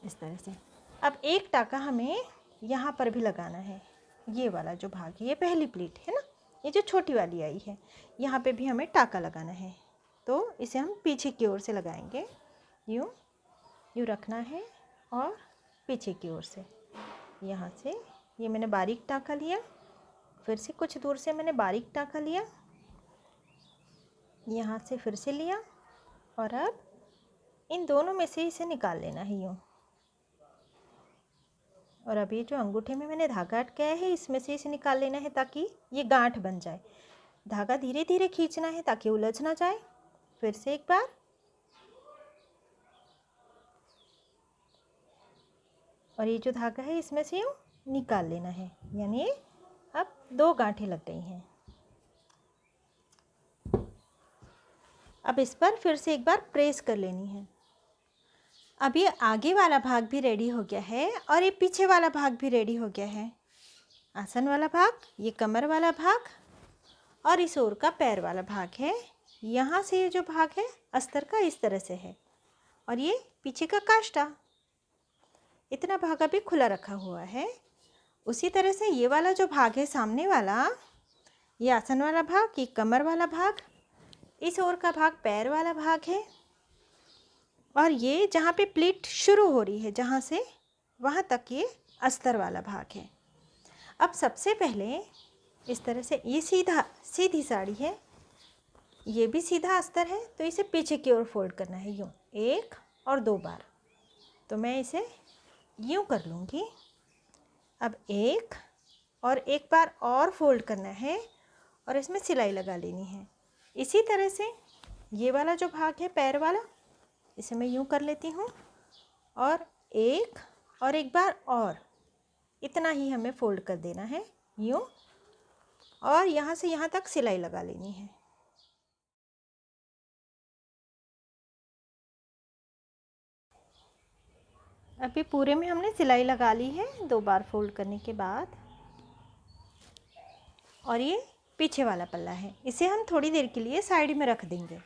Speaker 1: इस तरह से। अब एक टाका हमें यहाँ पर भी लगाना है, ये वाला जो भाग है, ये पहली प्लीट है ना, ये जो छोटी वाली आई है, यहाँ पे भी हमें टाका लगाना है। तो इसे हम पीछे की ओर से लगाएंगे, यूँ यूँ रखना है और पीछे की ओर से, यहाँ से ये मैंने बारीक टाका लिया, फिर से कुछ दूर से मैंने बारीक टाका लिया, यहाँ से फिर से लिया, और अब इन दोनों में से इसे निकाल लेना है यूँ। और अब ये जो अंगूठे में मैंने धागा अटकाया है इसमें से इसे निकाल लेना है ताकि ये गांठ बन जाए। धागा धीरे धीरे खींचना है ताकि उलझ ना जाए। फिर से एक बार, और ये जो धागा है इसमें से यूँ निकाल लेना है, यानी अब 2 गांठें लग गई हैं। अब इस पर फिर से एक बार प्रेस कर लेनी है। अब ये आगे वाला भाग भी रेडी हो गया है और ये पीछे वाला भाग भी रेडी हो गया है। आसन वाला भाग, ये कमर वाला भाग, और इस ओर का पैर वाला भाग है। यहाँ से ये जो भाग है अस्तर का इस तरह से है, और ये पीछे का काष्ठा, इतना भाग अभी खुला रखा हुआ है। उसी तरह से ये वाला जो भाग है सामने वाला, ये आसन वाला भाग, ये कमर वाला भाग, इस ओर का भाग पैर वाला भाग है, और ये जहाँ पे प्लीट शुरू हो रही है जहाँ से वहाँ तक ये अस्तर वाला भाग है। अब सबसे पहले इस तरह से, ये सीधी साड़ी है, ये भी सीधा अस्तर है, तो इसे पीछे की ओर फोल्ड करना है यूँ 1 और 2 बार। तो मैं इसे यूँ कर लूँगी। अब 1 और 1 बार और फोल्ड करना है और इसमें सिलाई लगा लेनी है। इसी तरह से ये वाला जो भाग है पैर वाला, इसे मैं यूँ कर लेती हूँ, और 1 और 1 बार और इतना ही हमें फोल्ड कर देना है यूँ, और यहाँ से यहाँ तक सिलाई लगा लेनी है। अभी पूरे में हमने सिलाई लगा ली है 2 बार फोल्ड करने के बाद। और ये पीछे वाला पल्ला है, इसे हम थोड़ी देर के लिए साइड में रख देंगे।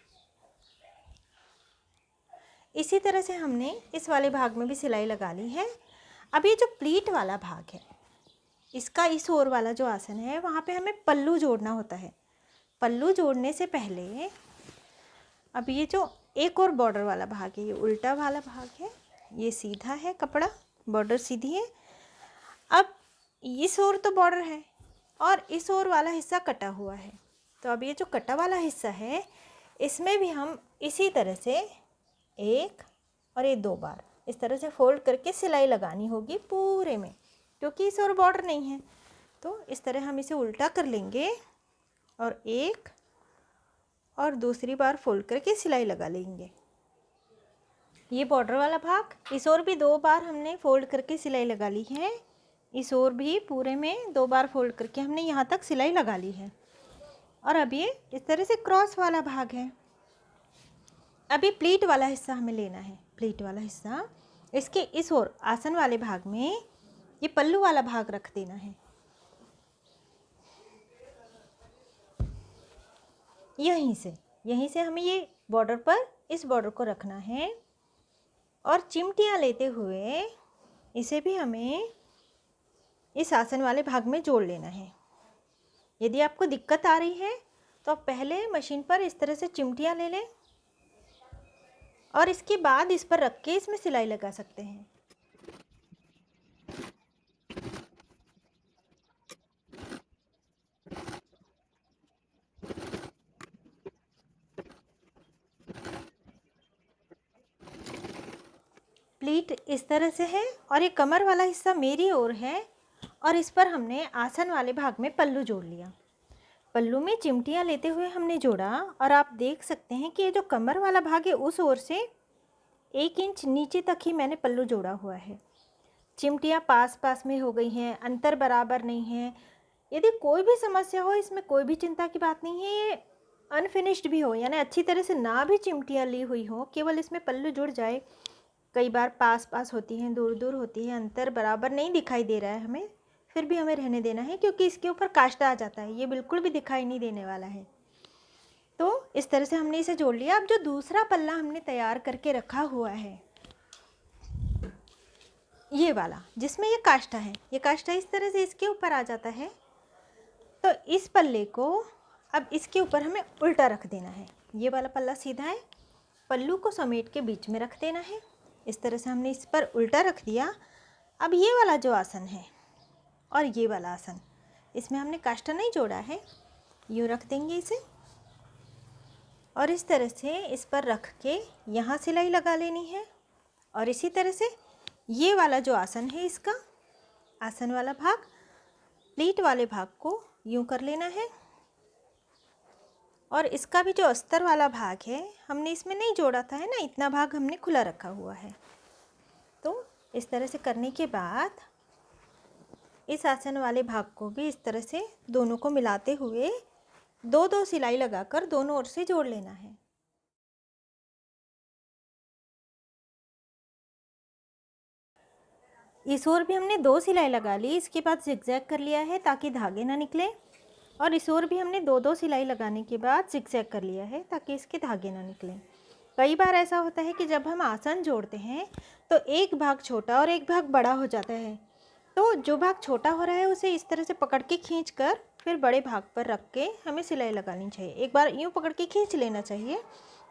Speaker 1: इसी तरह से हमने इस वाले भाग में भी सिलाई लगा ली है। अब ये जो प्लीट वाला भाग है, इसका इस ओर वाला जो आसन है वहाँ पे हमें पल्लू जोड़ना होता है। पल्लू जोड़ने से पहले अब ये जो एक और बॉर्डर वाला भाग है, ये उल्टा वाला भाग है, ये सीधा है कपड़ा, बॉर्डर सीधी है। अब इस ओर तो बॉर्डर है और इस ओर वाला हिस्सा कटा हुआ है, तो अब ये जो कटा वाला हिस्सा है इसमें भी हम इसी तरह से 1 और ये 2 बार इस तरह से फोल्ड करके सिलाई लगानी होगी पूरे में, क्योंकि इस ओर बॉर्डर नहीं है। तो इस तरह हम इसे उल्टा कर लेंगे और 1 और दूसरी बार फोल्ड करके सिलाई लगा लेंगे। ये बॉर्डर वाला भाग, इस ओर भी 2 बार हमने फोल्ड करके सिलाई लगा ली है, इस ओर भी पूरे में 2 बार फोल्ड करके हमने यहाँ तक सिलाई लगा ली है। और अब ये इस तरह से क्रॉस वाला भाग है। अभी प्लीट वाला हिस्सा हमें लेना है। प्लीट वाला हिस्सा इसके इस ओर आसन वाले भाग में ये पल्लू वाला भाग रख देना है। यहीं से हमें ये बॉर्डर पर इस बॉर्डर को रखना है, और चिमटियाँ लेते हुए इसे भी हमें इस आसन वाले भाग में जोड़ लेना है। यदि आपको दिक्कत आ रही है तो आप पहले मशीन पर इस तरह से चिमटियाँ ले लें और इसके बाद इस पर रख के इसमें सिलाई लगा सकते हैं। प्लीट इस तरह से है और ये कमर वाला हिस्सा मेरी ओर है और इस पर हमने आसन वाले भाग में पल्लू जोड़ लिया। पल्लू में चिमटियाँ लेते हुए हमने जोड़ा और आप देख सकते हैं कि ये जो कमर वाला भाग है उस ओर से 1 इंच नीचे तक ही मैंने पल्लू जोड़ा हुआ है। चिमटियाँ पास पास में हो गई हैं, अंतर बराबर नहीं है। यदि कोई भी समस्या हो, इसमें कोई भी चिंता की बात नहीं है। ये अनफिनिश्ड भी हो यानी अच्छी तरह से ना भी चिमटियाँ ली हुई हो, केवल इसमें पल्लू जुड़ जाए। कई बार पास पास होती हैं, दूर दूर होती है, अंतर बराबर नहीं दिखाई दे रहा है हमें, फिर भी हमें रहने देना है क्योंकि इसके ऊपर काष्ठा आ जाता है, ये बिल्कुल भी दिखाई नहीं देने वाला है। तो इस तरह से हमने इसे जोड़ लिया। अब जो दूसरा पल्ला हमने तैयार करके रखा हुआ है, ये वाला जिसमें ये काष्ठा है, ये काष्ठा इस तरह से इसके ऊपर आ जाता है। तो इस पल्ले को अब इसके ऊपर हमें उल्टा रख देना है। ये वाला पल्ला सीधा है, पल्लू को समेट के बीच में रख देना है। इस तरह से हमने इस पर उल्टा रख दिया। अब ये वाला जो आसन है और ये वाला आसन, इसमें हमने काष्ठा नहीं जोड़ा है, यूँ रख देंगे इसे और इस तरह से इस पर रख के यहाँ सिलाई लगा लेनी है। और इसी तरह से ये वाला जो आसन है, इसका आसन वाला भाग, प्लीट वाले भाग को यूँ कर लेना है। और इसका भी जो अस्तर वाला भाग है, हमने इसमें नहीं जोड़ा था, है ना, इतना भाग हमने खुला रखा हुआ है। तो इस तरह से करने के बाद इस आसन वाले भाग को भी इस तरह से दोनों को मिलाते हुए 2-2 सिलाई लगाकर दोनों ओर से जोड़ लेना है। इस ओर भी हमने 2 सिलाई लगा ली, इसके बाद जिगजैग कर लिया है ताकि धागे ना निकले। और इस ओर भी हमने 2-2 सिलाई लगाने के बाद जिगजैग कर लिया है ताकि इसके धागे ना निकलें। कई बार ऐसा होता है कि जब हम आसन जोड़ते हैं तो एक भाग छोटा और एक भाग बड़ा हो जाता है। तो जो भाग छोटा हो रहा है उसे इस तरह से पकड़ के खींच कर फिर बड़े भाग पर रख के हमें सिलाई लगानी चाहिए। एक बार यूँ पकड़ के खींच लेना चाहिए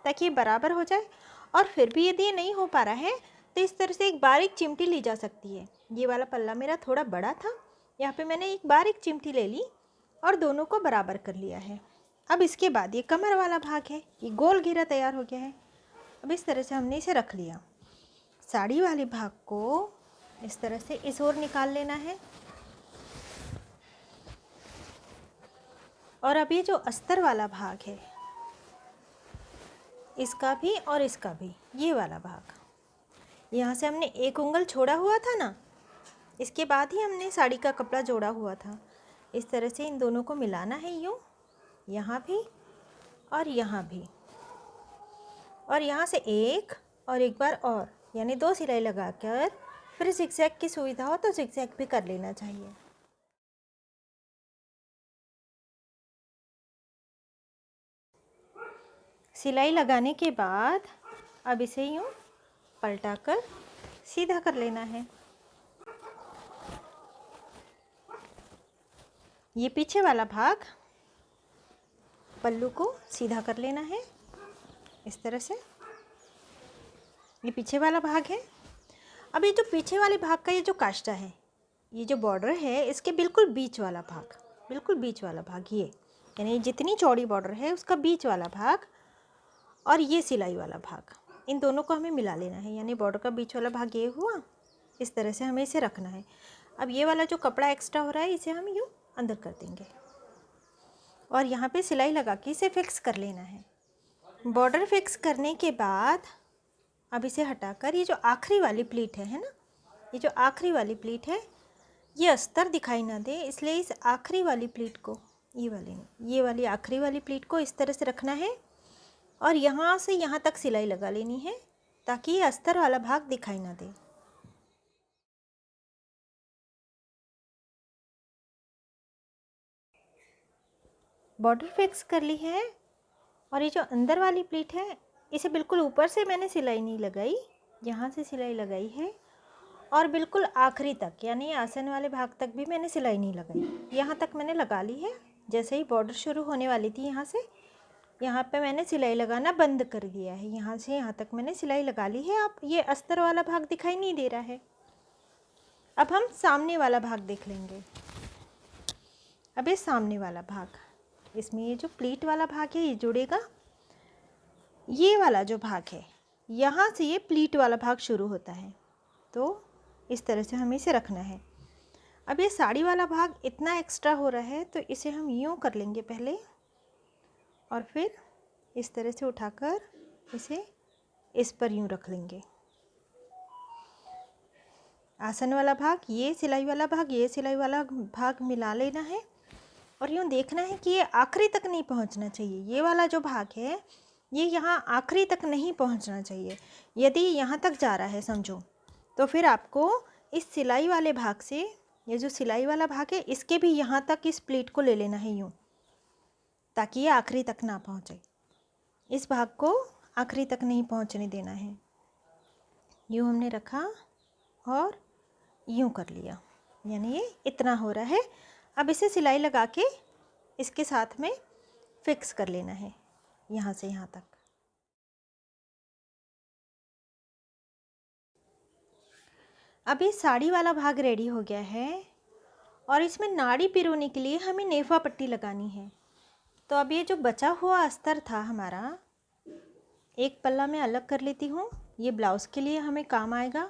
Speaker 1: ताकि ये बराबर हो जाए। और फिर भी यदि ये नहीं हो पा रहा है तो इस तरह से एक बारीक चिमटी ली जा सकती है। ये वाला पल्ला मेरा थोड़ा बड़ा था, यहाँ पे मैंने एक बारीक चिमटी ले ली और दोनों को बराबर कर लिया है। अब इसके बाद ये कमर वाला भाग है, ये गोल घेरा तैयार हो गया है। अब इस तरह से हमने इसे रख लिया। साड़ी वाले भाग को इस तरह से इस ओर निकाल लेना है। और अब ये जो अस्तर वाला भाग है, इसका भी और इसका भी, ये वाला भाग, यहाँ से हमने 1 उंगल छोड़ा हुआ था ना, इसके बाद ही हमने साड़ी का कपड़ा जोड़ा हुआ था। इस तरह से इन दोनों को मिलाना है, यूँ यहाँ भी और यहाँ भी, और यहाँ से एक बार और, यानी 2 सिलाई लगाकर फिर जिगजैग की सुविधा हो तो जिगजैग भी कर लेना चाहिए। सिलाई लगाने के बाद अब इसे यूँ पलटाकर सीधा कर लेना है। ये पीछे वाला भाग, पल्लू को सीधा कर लेना है इस तरह से। ये पीछे वाला भाग है। अब ये जो पीछे वाले भाग का ये जो काष्ठा है, ये जो बॉर्डर है, इसके बिल्कुल बीच वाला भाग, बिल्कुल बीच वाला भाग, ये यानी जितनी चौड़ी बॉर्डर है उसका बीच वाला भाग और ये सिलाई वाला भाग, इन दोनों को हमें मिला लेना है। यानी बॉर्डर का बीच वाला भाग ये हुआ, इस तरह से हमें इसे रखना है। अब ये वाला जो कपड़ा एक्स्ट्रा हो रहा है इसे हम यूँ अंदर कर देंगे और यहाँ पे सिलाई लगा के इसे फिक्स कर लेना है। बॉर्डर फिक्स करने के बाद अब इसे हटाकर ये जो आखिरी वाली प्लीट है ना, ये जो आखिरी वाली प्लीट है, ये अस्तर दिखाई ना दे, इसलिए इस आखिरी वाली प्लीट को, ये वाली आखिरी वाली प्लीट को इस तरह से रखना है और यहाँ से यहाँ तक सिलाई लगा लेनी है ताकि ये अस्तर वाला भाग दिखाई ना दे। बॉर्डर फिक्स कर ली है और ये जो अंदर वाली प्लीट है, इसे बिल्कुल ऊपर से मैंने सिलाई नहीं लगाई, यहाँ से सिलाई लगाई है और बिल्कुल आखिरी तक, यानी आसन वाले भाग तक भी मैंने सिलाई नहीं लगाई, यहाँ तक मैंने लगा ली है। जैसे ही बॉर्डर शुरू होने वाली थी यहाँ से, यहाँ पे मैंने सिलाई लगाना बंद कर दिया है। यहाँ से यहाँ तक मैंने सिलाई लगा ली है। अब ये अस्तर वाला भाग दिखाई नहीं दे रहा है। अब हम सामने वाला भाग देख लेंगे। अब ये सामने वाला भाग, इसमें ये जो प्लीट वाला भाग है ये जुड़ेगा। ये वाला जो भाग है, यहाँ से ये प्लीट वाला भाग शुरू होता है, तो इस तरह से हमें इसे रखना है। अब ये साड़ी वाला भाग इतना एक्स्ट्रा हो रहा है तो इसे हम यूँ कर लेंगे पहले, और फिर इस तरह से उठाकर इसे इस पर यूँ रख लेंगे। आसन वाला भाग, ये सिलाई वाला भाग, ये सिलाई वाला भाग मिला लेना है और यूँ देखना है कि ये आखिरी तक नहीं पहुंचना चाहिए। ये वाला जो भाग है ये यहाँ आखिरी तक नहीं पहुंचना चाहिए। यदि यहाँ तक जा रहा है समझो, तो फिर आपको इस सिलाई वाले भाग से, ये जो सिलाई वाला भाग है इसके भी यहाँ तक इस प्लीट को ले लेना है यूँ, ताकि ये आखिरी तक ना पहुँचे। इस भाग को आखिरी तक नहीं पहुँचने देना है। यूँ हमने रखा और यूँ कर लिया, यानी ये इतना हो रहा है। अब इसे सिलाई लगा के इसके साथ में फिक्स कर लेना है यहाँ से यहाँ तक। अभी साड़ी वाला भाग रेडी हो गया है और इसमें नाड़ी पिरोने के लिए हमें नेफा पट्टी लगानी है। तो अब ये जो बचा हुआ अस्तर था हमारा, एक पल्ला में अलग कर लेती हूँ, ये ब्लाउज़ के लिए हमें काम आएगा।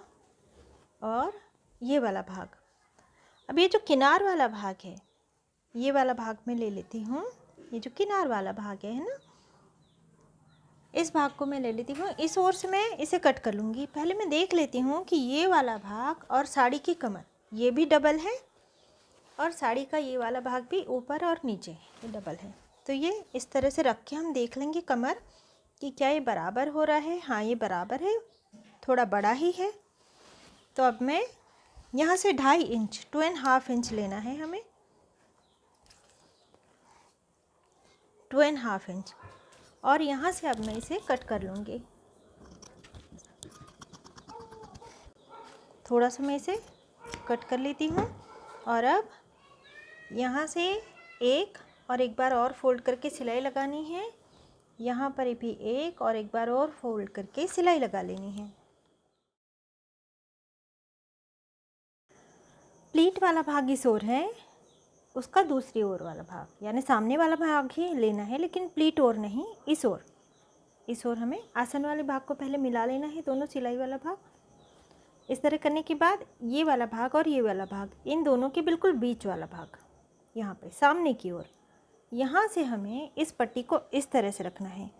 Speaker 1: और ये वाला भाग, अब ये जो किनार वाला भाग है, ये वाला भाग मैं ले लेती हूँ। ये जो किनार वाला भाग है ना, इस भाग को मैं ले लेती हूँ। इस ओर से मैं इसे कट कर लूँगी। पहले मैं देख लेती हूँ कि ये वाला भाग और साड़ी की कमर ये भी डबल है, और साड़ी का ये वाला भाग भी ऊपर और नीचे ये डबल है। तो ये इस तरह से रख के हम देख लेंगे कमर कि क्या ये बराबर हो रहा है। हाँ, ये बराबर है, थोड़ा बड़ा ही है। तो अब मैं यहाँ से 2.5 इंच, 2.5 इंच लेना है हमें, 2.5 इंच। और यहाँ से अब मैं इसे कट कर लूँगी। थोड़ा सा मैं इसे कट कर लेती हूँ और अब यहाँ से एक और एक बार और फोल्ड करके सिलाई लगानी है। यहाँ पर भी एक और एक बार और फोल्ड करके सिलाई लगा लेनी है। प्लीट वाला भाग इस ओर है, उसका दूसरी ओर वाला भाग यानी सामने वाला भाग ही लेना है, लेकिन प्लीट ओर नहीं, इस ओर। इस ओर हमें आसन वाले भाग को पहले मिला लेना है, दोनों सिलाई वाला भाग। इस तरह करने के बाद ये वाला भाग और ये वाला भाग, इन दोनों के बिल्कुल बीच वाला भाग यहाँ पे सामने की ओर, यहाँ से हमें इस पट्टी को इस तरह से रखना है।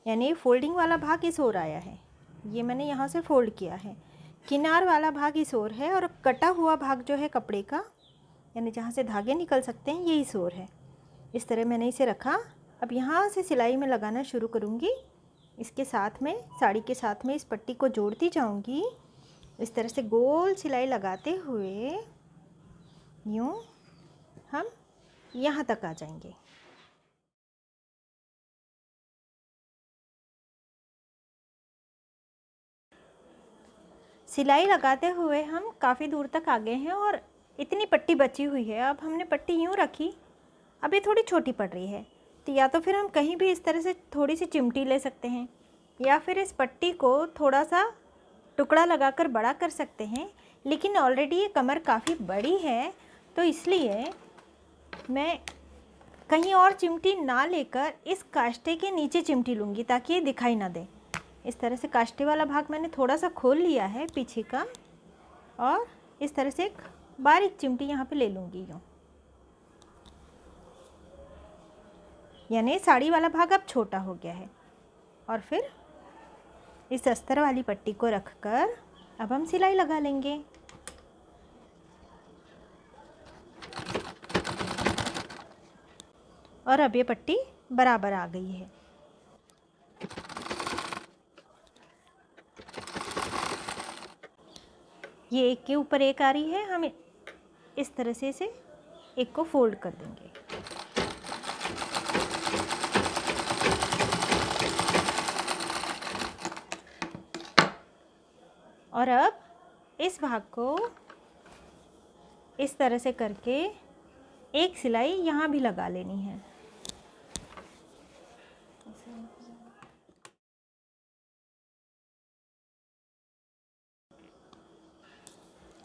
Speaker 1: यानी फोल्डिंग वाला भाग इस ओर आया है, ये मैंने यहाँ से फोल्ड किया है। किनार वाला भाग इस ओर है और कटा हुआ भाग जो है कपड़े का, यानी जहाँ से धागे निकल सकते हैं, ये इस ओर है। इस तरह मैंने इसे रखा। अब यहाँ से सिलाई में लगाना शुरू करूँगी। इसके साथ में, साड़ी के साथ में इस पट्टी को जोड़ती जाऊँगी। इस तरह से गोल सिलाई लगाते हुए यूँ हम यहाँ तक आ जाएंगे। सिलाई लगाते हुए हम काफ़ी दूर तक आ गए हैं और इतनी पट्टी बची हुई है। अब हमने पट्टी यूँ रखी, अब ये थोड़ी छोटी पड़ रही है, तो या तो फिर हम कहीं भी इस तरह से थोड़ी सी चिमटी ले सकते हैं, या फिर इस पट्टी को थोड़ा सा टुकड़ा लगाकर बड़ा कर सकते हैं। लेकिन ऑलरेडी ये कमर काफ़ी बड़ी है, तो इसलिए मैं कहीं और चिमटी ना लेकर इस काष्टे के नीचे चिमटी लूँगी ताकि ये दिखाई ना दे। इस तरह से काष्टे वाला भाग मैंने थोड़ा सा खोल लिया है पीछे का, और इस तरह से एक बारीक चिमटी यहाँ पे ले लूँगी यूँ। यानी साड़ी वाला भाग अब छोटा हो गया है। और फिर इस अस्तर वाली पट्टी को रखकर अब हम सिलाई लगा लेंगे। और अब ये पट्टी बराबर आ गई है। ये एक के ऊपर एक आ रही है, हम इस तरह से इसे एक को फोल्ड कर देंगे। और अब इस भाग को इस तरह से करके एक सिलाई यहाँ भी लगा लेनी है।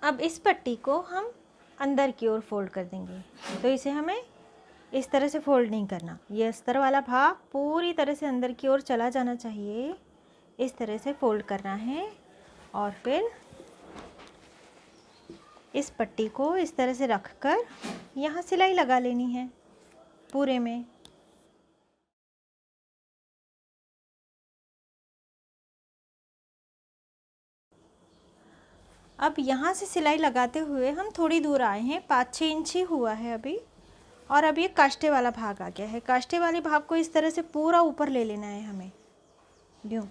Speaker 1: अब इस पट्टी को हम अंदर की ओर फोल्ड कर देंगे, तो इसे हमें इस तरह से फोल्ड नहीं करना। ये अस्तर वाला भाग पूरी तरह से अंदर की ओर चला जाना चाहिए, इस तरह से फोल्ड करना है। और फिर इस पट्टी को इस तरह से रखकर यहाँ सिलाई लगा लेनी है पूरे में। अब यहाँ से सिलाई लगाते हुए हम थोड़ी दूर आए हैं, 5-6 इंच ही हुआ है अभी। और अब ये काष्टे वाला भाग आ गया है। काष्टे वाले भाग को इस तरह से पूरा ऊपर ले लेना है हमें, यूँ।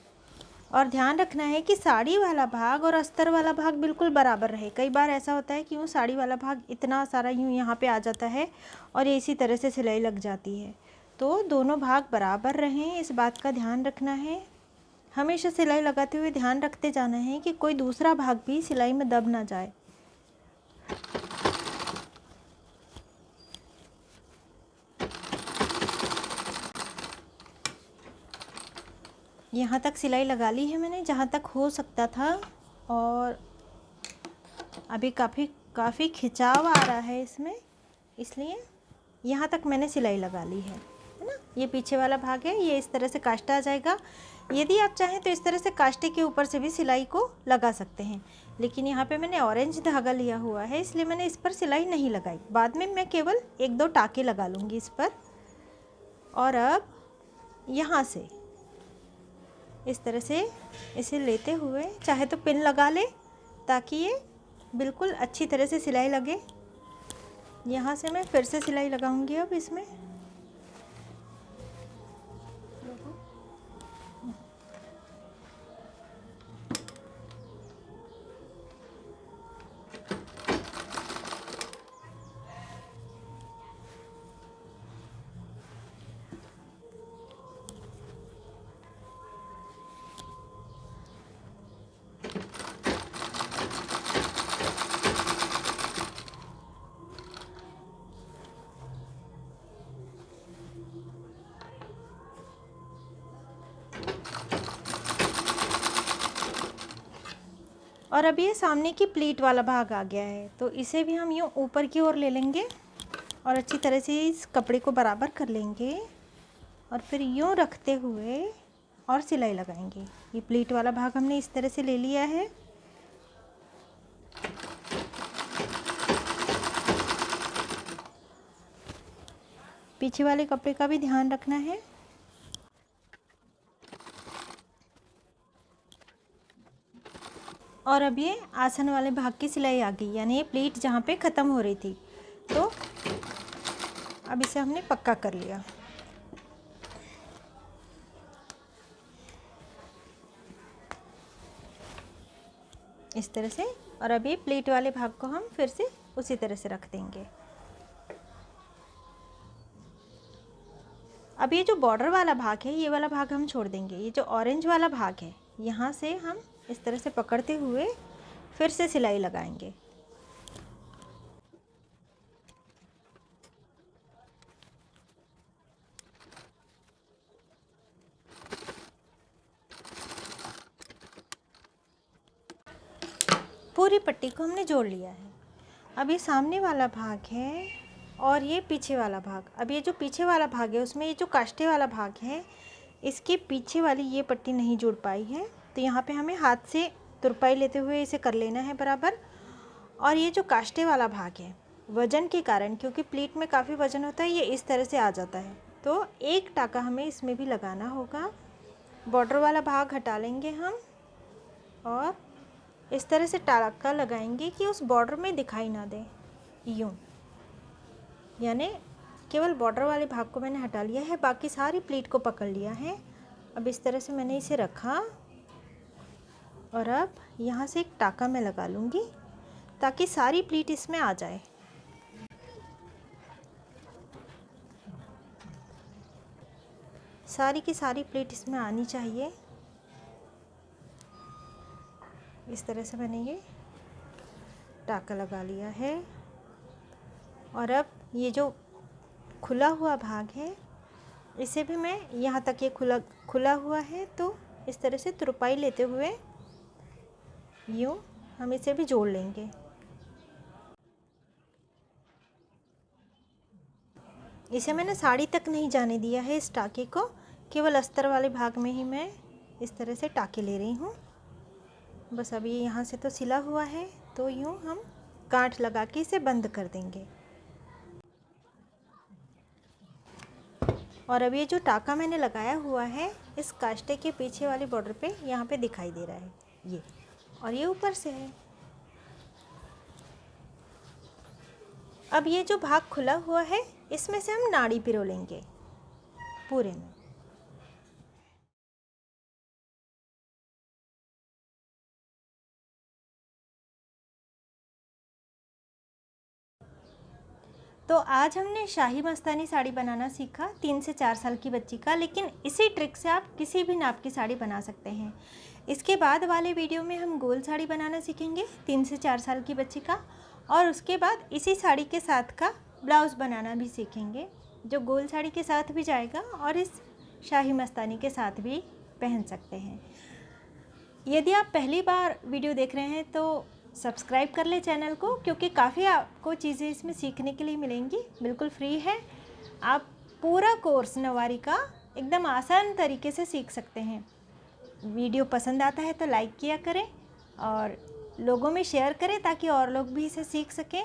Speaker 1: और ध्यान रखना है कि साड़ी वाला भाग और अस्तर वाला भाग बिल्कुल बराबर रहे। कई बार ऐसा होता है कि यूँ साड़ी वाला भाग इतना सारा यूँ यहाँ पे आ जाता है और ये इसी तरह से सिलाई लग जाती है। तो दोनों भाग बराबर रहें, इस बात का ध्यान रखना है। हमेशा सिलाई लगाते हुए ध्यान रखते जाना है कि कोई दूसरा भाग भी सिलाई में दब ना जाए। यहाँ तक सिलाई लगा ली है मैंने, जहाँ तक हो सकता था। और अभी काफ़ी खिंचाव आ रहा है इसमें, इसलिए यहाँ तक मैंने सिलाई लगा ली है ना। ये पीछे वाला भाग है, ये इस तरह से काष्टा आ जाएगा। यदि आप चाहें तो इस तरह से काष्टे के ऊपर से भी सिलाई को लगा सकते हैं, लेकिन यहाँ पे मैंने ऑरेंज धागा लिया हुआ है, इसलिए मैंने इस पर सिलाई नहीं लगाई। बाद में मैं केवल 1-2 टाँके लगा लूँगी इस पर। और अब यहाँ से इस तरह से इसे लेते हुए, चाहे तो पिन लगा ले ताकि ये बिल्कुल अच्छी तरह से सिलाई लगे। यहाँ से मैं फिर से सिलाई लगाऊंगी अब इसमें। और अब ये सामने की प्लीट वाला भाग आ गया है, तो इसे भी हम यूँ ऊपर की ओर ले लेंगे और अच्छी तरह से इस कपड़े को बराबर कर लेंगे और फिर यूँ रखते हुए और सिलाई लगाएंगे। ये प्लीट वाला भाग हमने इस तरह से ले लिया है। पीछे वाले कपड़े का भी ध्यान रखना है। और अब ये आसन वाले भाग की सिलाई आ गई, यानी ये प्लीट जहाँ पे ख़त्म हो रही थी, तो अब इसे हमने पक्का कर लिया इस तरह से। और अब ये प्लीट वाले भाग को हम फिर से उसी तरह से रख देंगे। अब ये जो बॉर्डर वाला भाग है, ये वाला भाग हम छोड़ देंगे। ये जो ऑरेंज वाला भाग है, यहाँ से हम इस तरह से पकड़ते हुए फिर से सिलाई लगाएंगे। पूरी पट्टी को हमने जोड़ लिया है। अब ये सामने वाला भाग है और ये पीछे वाला भाग। अब ये जो पीछे वाला भाग है, उसमें ये जो काष्टे वाला भाग है, इसके पीछे वाली ये पट्टी नहीं जुड़ पाई है, तो यहाँ पे हमें हाथ से तुरपाई लेते हुए इसे कर लेना है बराबर। और ये जो काष्टे वाला भाग है, वज़न के कारण, क्योंकि प्लीट में काफ़ी वज़न होता है, ये इस तरह से आ जाता है, तो एक टाँका हमें इसमें भी लगाना होगा। बॉर्डर वाला भाग हटा लेंगे हम और इस तरह से टाँका लगाएंगे कि उस बॉर्डर में दिखाई ना दे, यूँ। यानी केवल बॉर्डर वाले भाग को मैंने हटा लिया है, बाकी सारी प्लीट को पकड़ लिया है। अब इस तरह से मैंने इसे रखा और अब यहाँ से एक टाँका मैं लगा लूँगी ताकि सारी प्लीट इसमें आ जाए। सारी की सारी प्लीट इसमें आनी चाहिए। इस तरह से मैंने ये टाँका लगा लिया है। और अब ये जो खुला हुआ भाग है, इसे भी मैं, यहाँ तक ये खुला हुआ है, तो इस तरह से तुरपाई लेते हुए यूँ हम इसे भी जोड़ लेंगे। इसे मैंने साड़ी तक नहीं जाने दिया है इस टाँके को, केवल अस्तर वाले भाग में ही मैं इस तरह से टाँके ले रही हूँ। बस अभी यहाँ से तो सिला हुआ है, तो यूँ हम गांठ लगा के इसे बंद कर देंगे। और अब ये जो टाका मैंने लगाया हुआ है इस काष्टे के पीछे वाली बॉर्डर पे यहाँ पे दिखाई दे रहा है ये, और ये ऊपर से है। अब ये जो भाग खुला हुआ है इसमें से हम नाड़ी पिरो लेंगे पूरे में। तो आज हमने शाही मस्तानी साड़ी बनाना सीखा 3 से 4 साल की बच्ची का, लेकिन इसी ट्रिक से आप किसी भी नाप की साड़ी बना सकते हैं। इसके बाद वाले वीडियो में हम गोल साड़ी बनाना सीखेंगे 3 से 4 साल की बच्ची का, और उसके बाद इसी साड़ी के साथ का ब्लाउज़ बनाना भी सीखेंगे जो गोल साड़ी के साथ भी जाएगा और इस शाही मस्तानी के साथ भी पहन सकते हैं। यदि आप पहली बार वीडियो देख रहे हैं तो सब्सक्राइब कर ले चैनल को, क्योंकि काफ़ी आपको चीज़ें इसमें सीखने के लिए मिलेंगी। बिल्कुल फ्री है, आप पूरा कोर्स नवारी का एकदम आसान तरीके से सीख सकते हैं। वीडियो पसंद आता है तो लाइक किया करें और लोगों में शेयर करें ताकि और लोग भी इसे सीख सकें।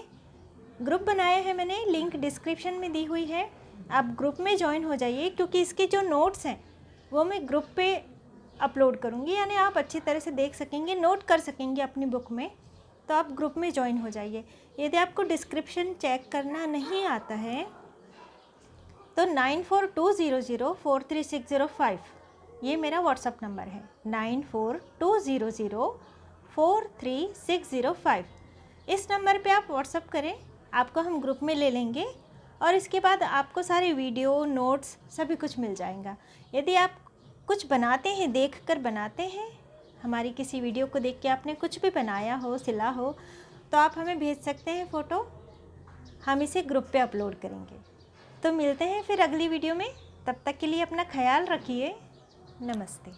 Speaker 1: ग्रुप बनाया है मैंने, लिंक डिस्क्रिप्शन में दी हुई है, आप ग्रुप में ज्वाइन हो जाइए, क्योंकि इसके जो नोट्स हैं वो मैं ग्रुप पे अपलोड करूँगी, यानी आप अच्छी तरह से देख सकेंगे, नोट कर सकेंगे अपनी बुक में। तो आप ग्रुप में ज्वाइन हो जाइए। यदि आपको डिस्क्रिप्शन चेक करना नहीं आता है तो 9420043605 ये मेरा व्हाट्सअप नंबर है, 9420043605। इस नंबर पे आप व्हाट्सअप करें, आपको हम ग्रुप में ले लेंगे और इसके बाद आपको सारे वीडियो नोट्स सभी कुछ मिल जाएगा। यदि आप कुछ बनाते हैं, देख कर बनाते हैं, हमारी किसी वीडियो को देख के आपने कुछ भी बनाया हो, सिला हो, तो आप हमें भेज सकते हैं फ़ोटो, हम इसे ग्रुप पे अपलोड करेंगे। तो मिलते हैं फिर अगली वीडियो में, तब तक के लिए अपना ख्याल रखिए। नमस्ते।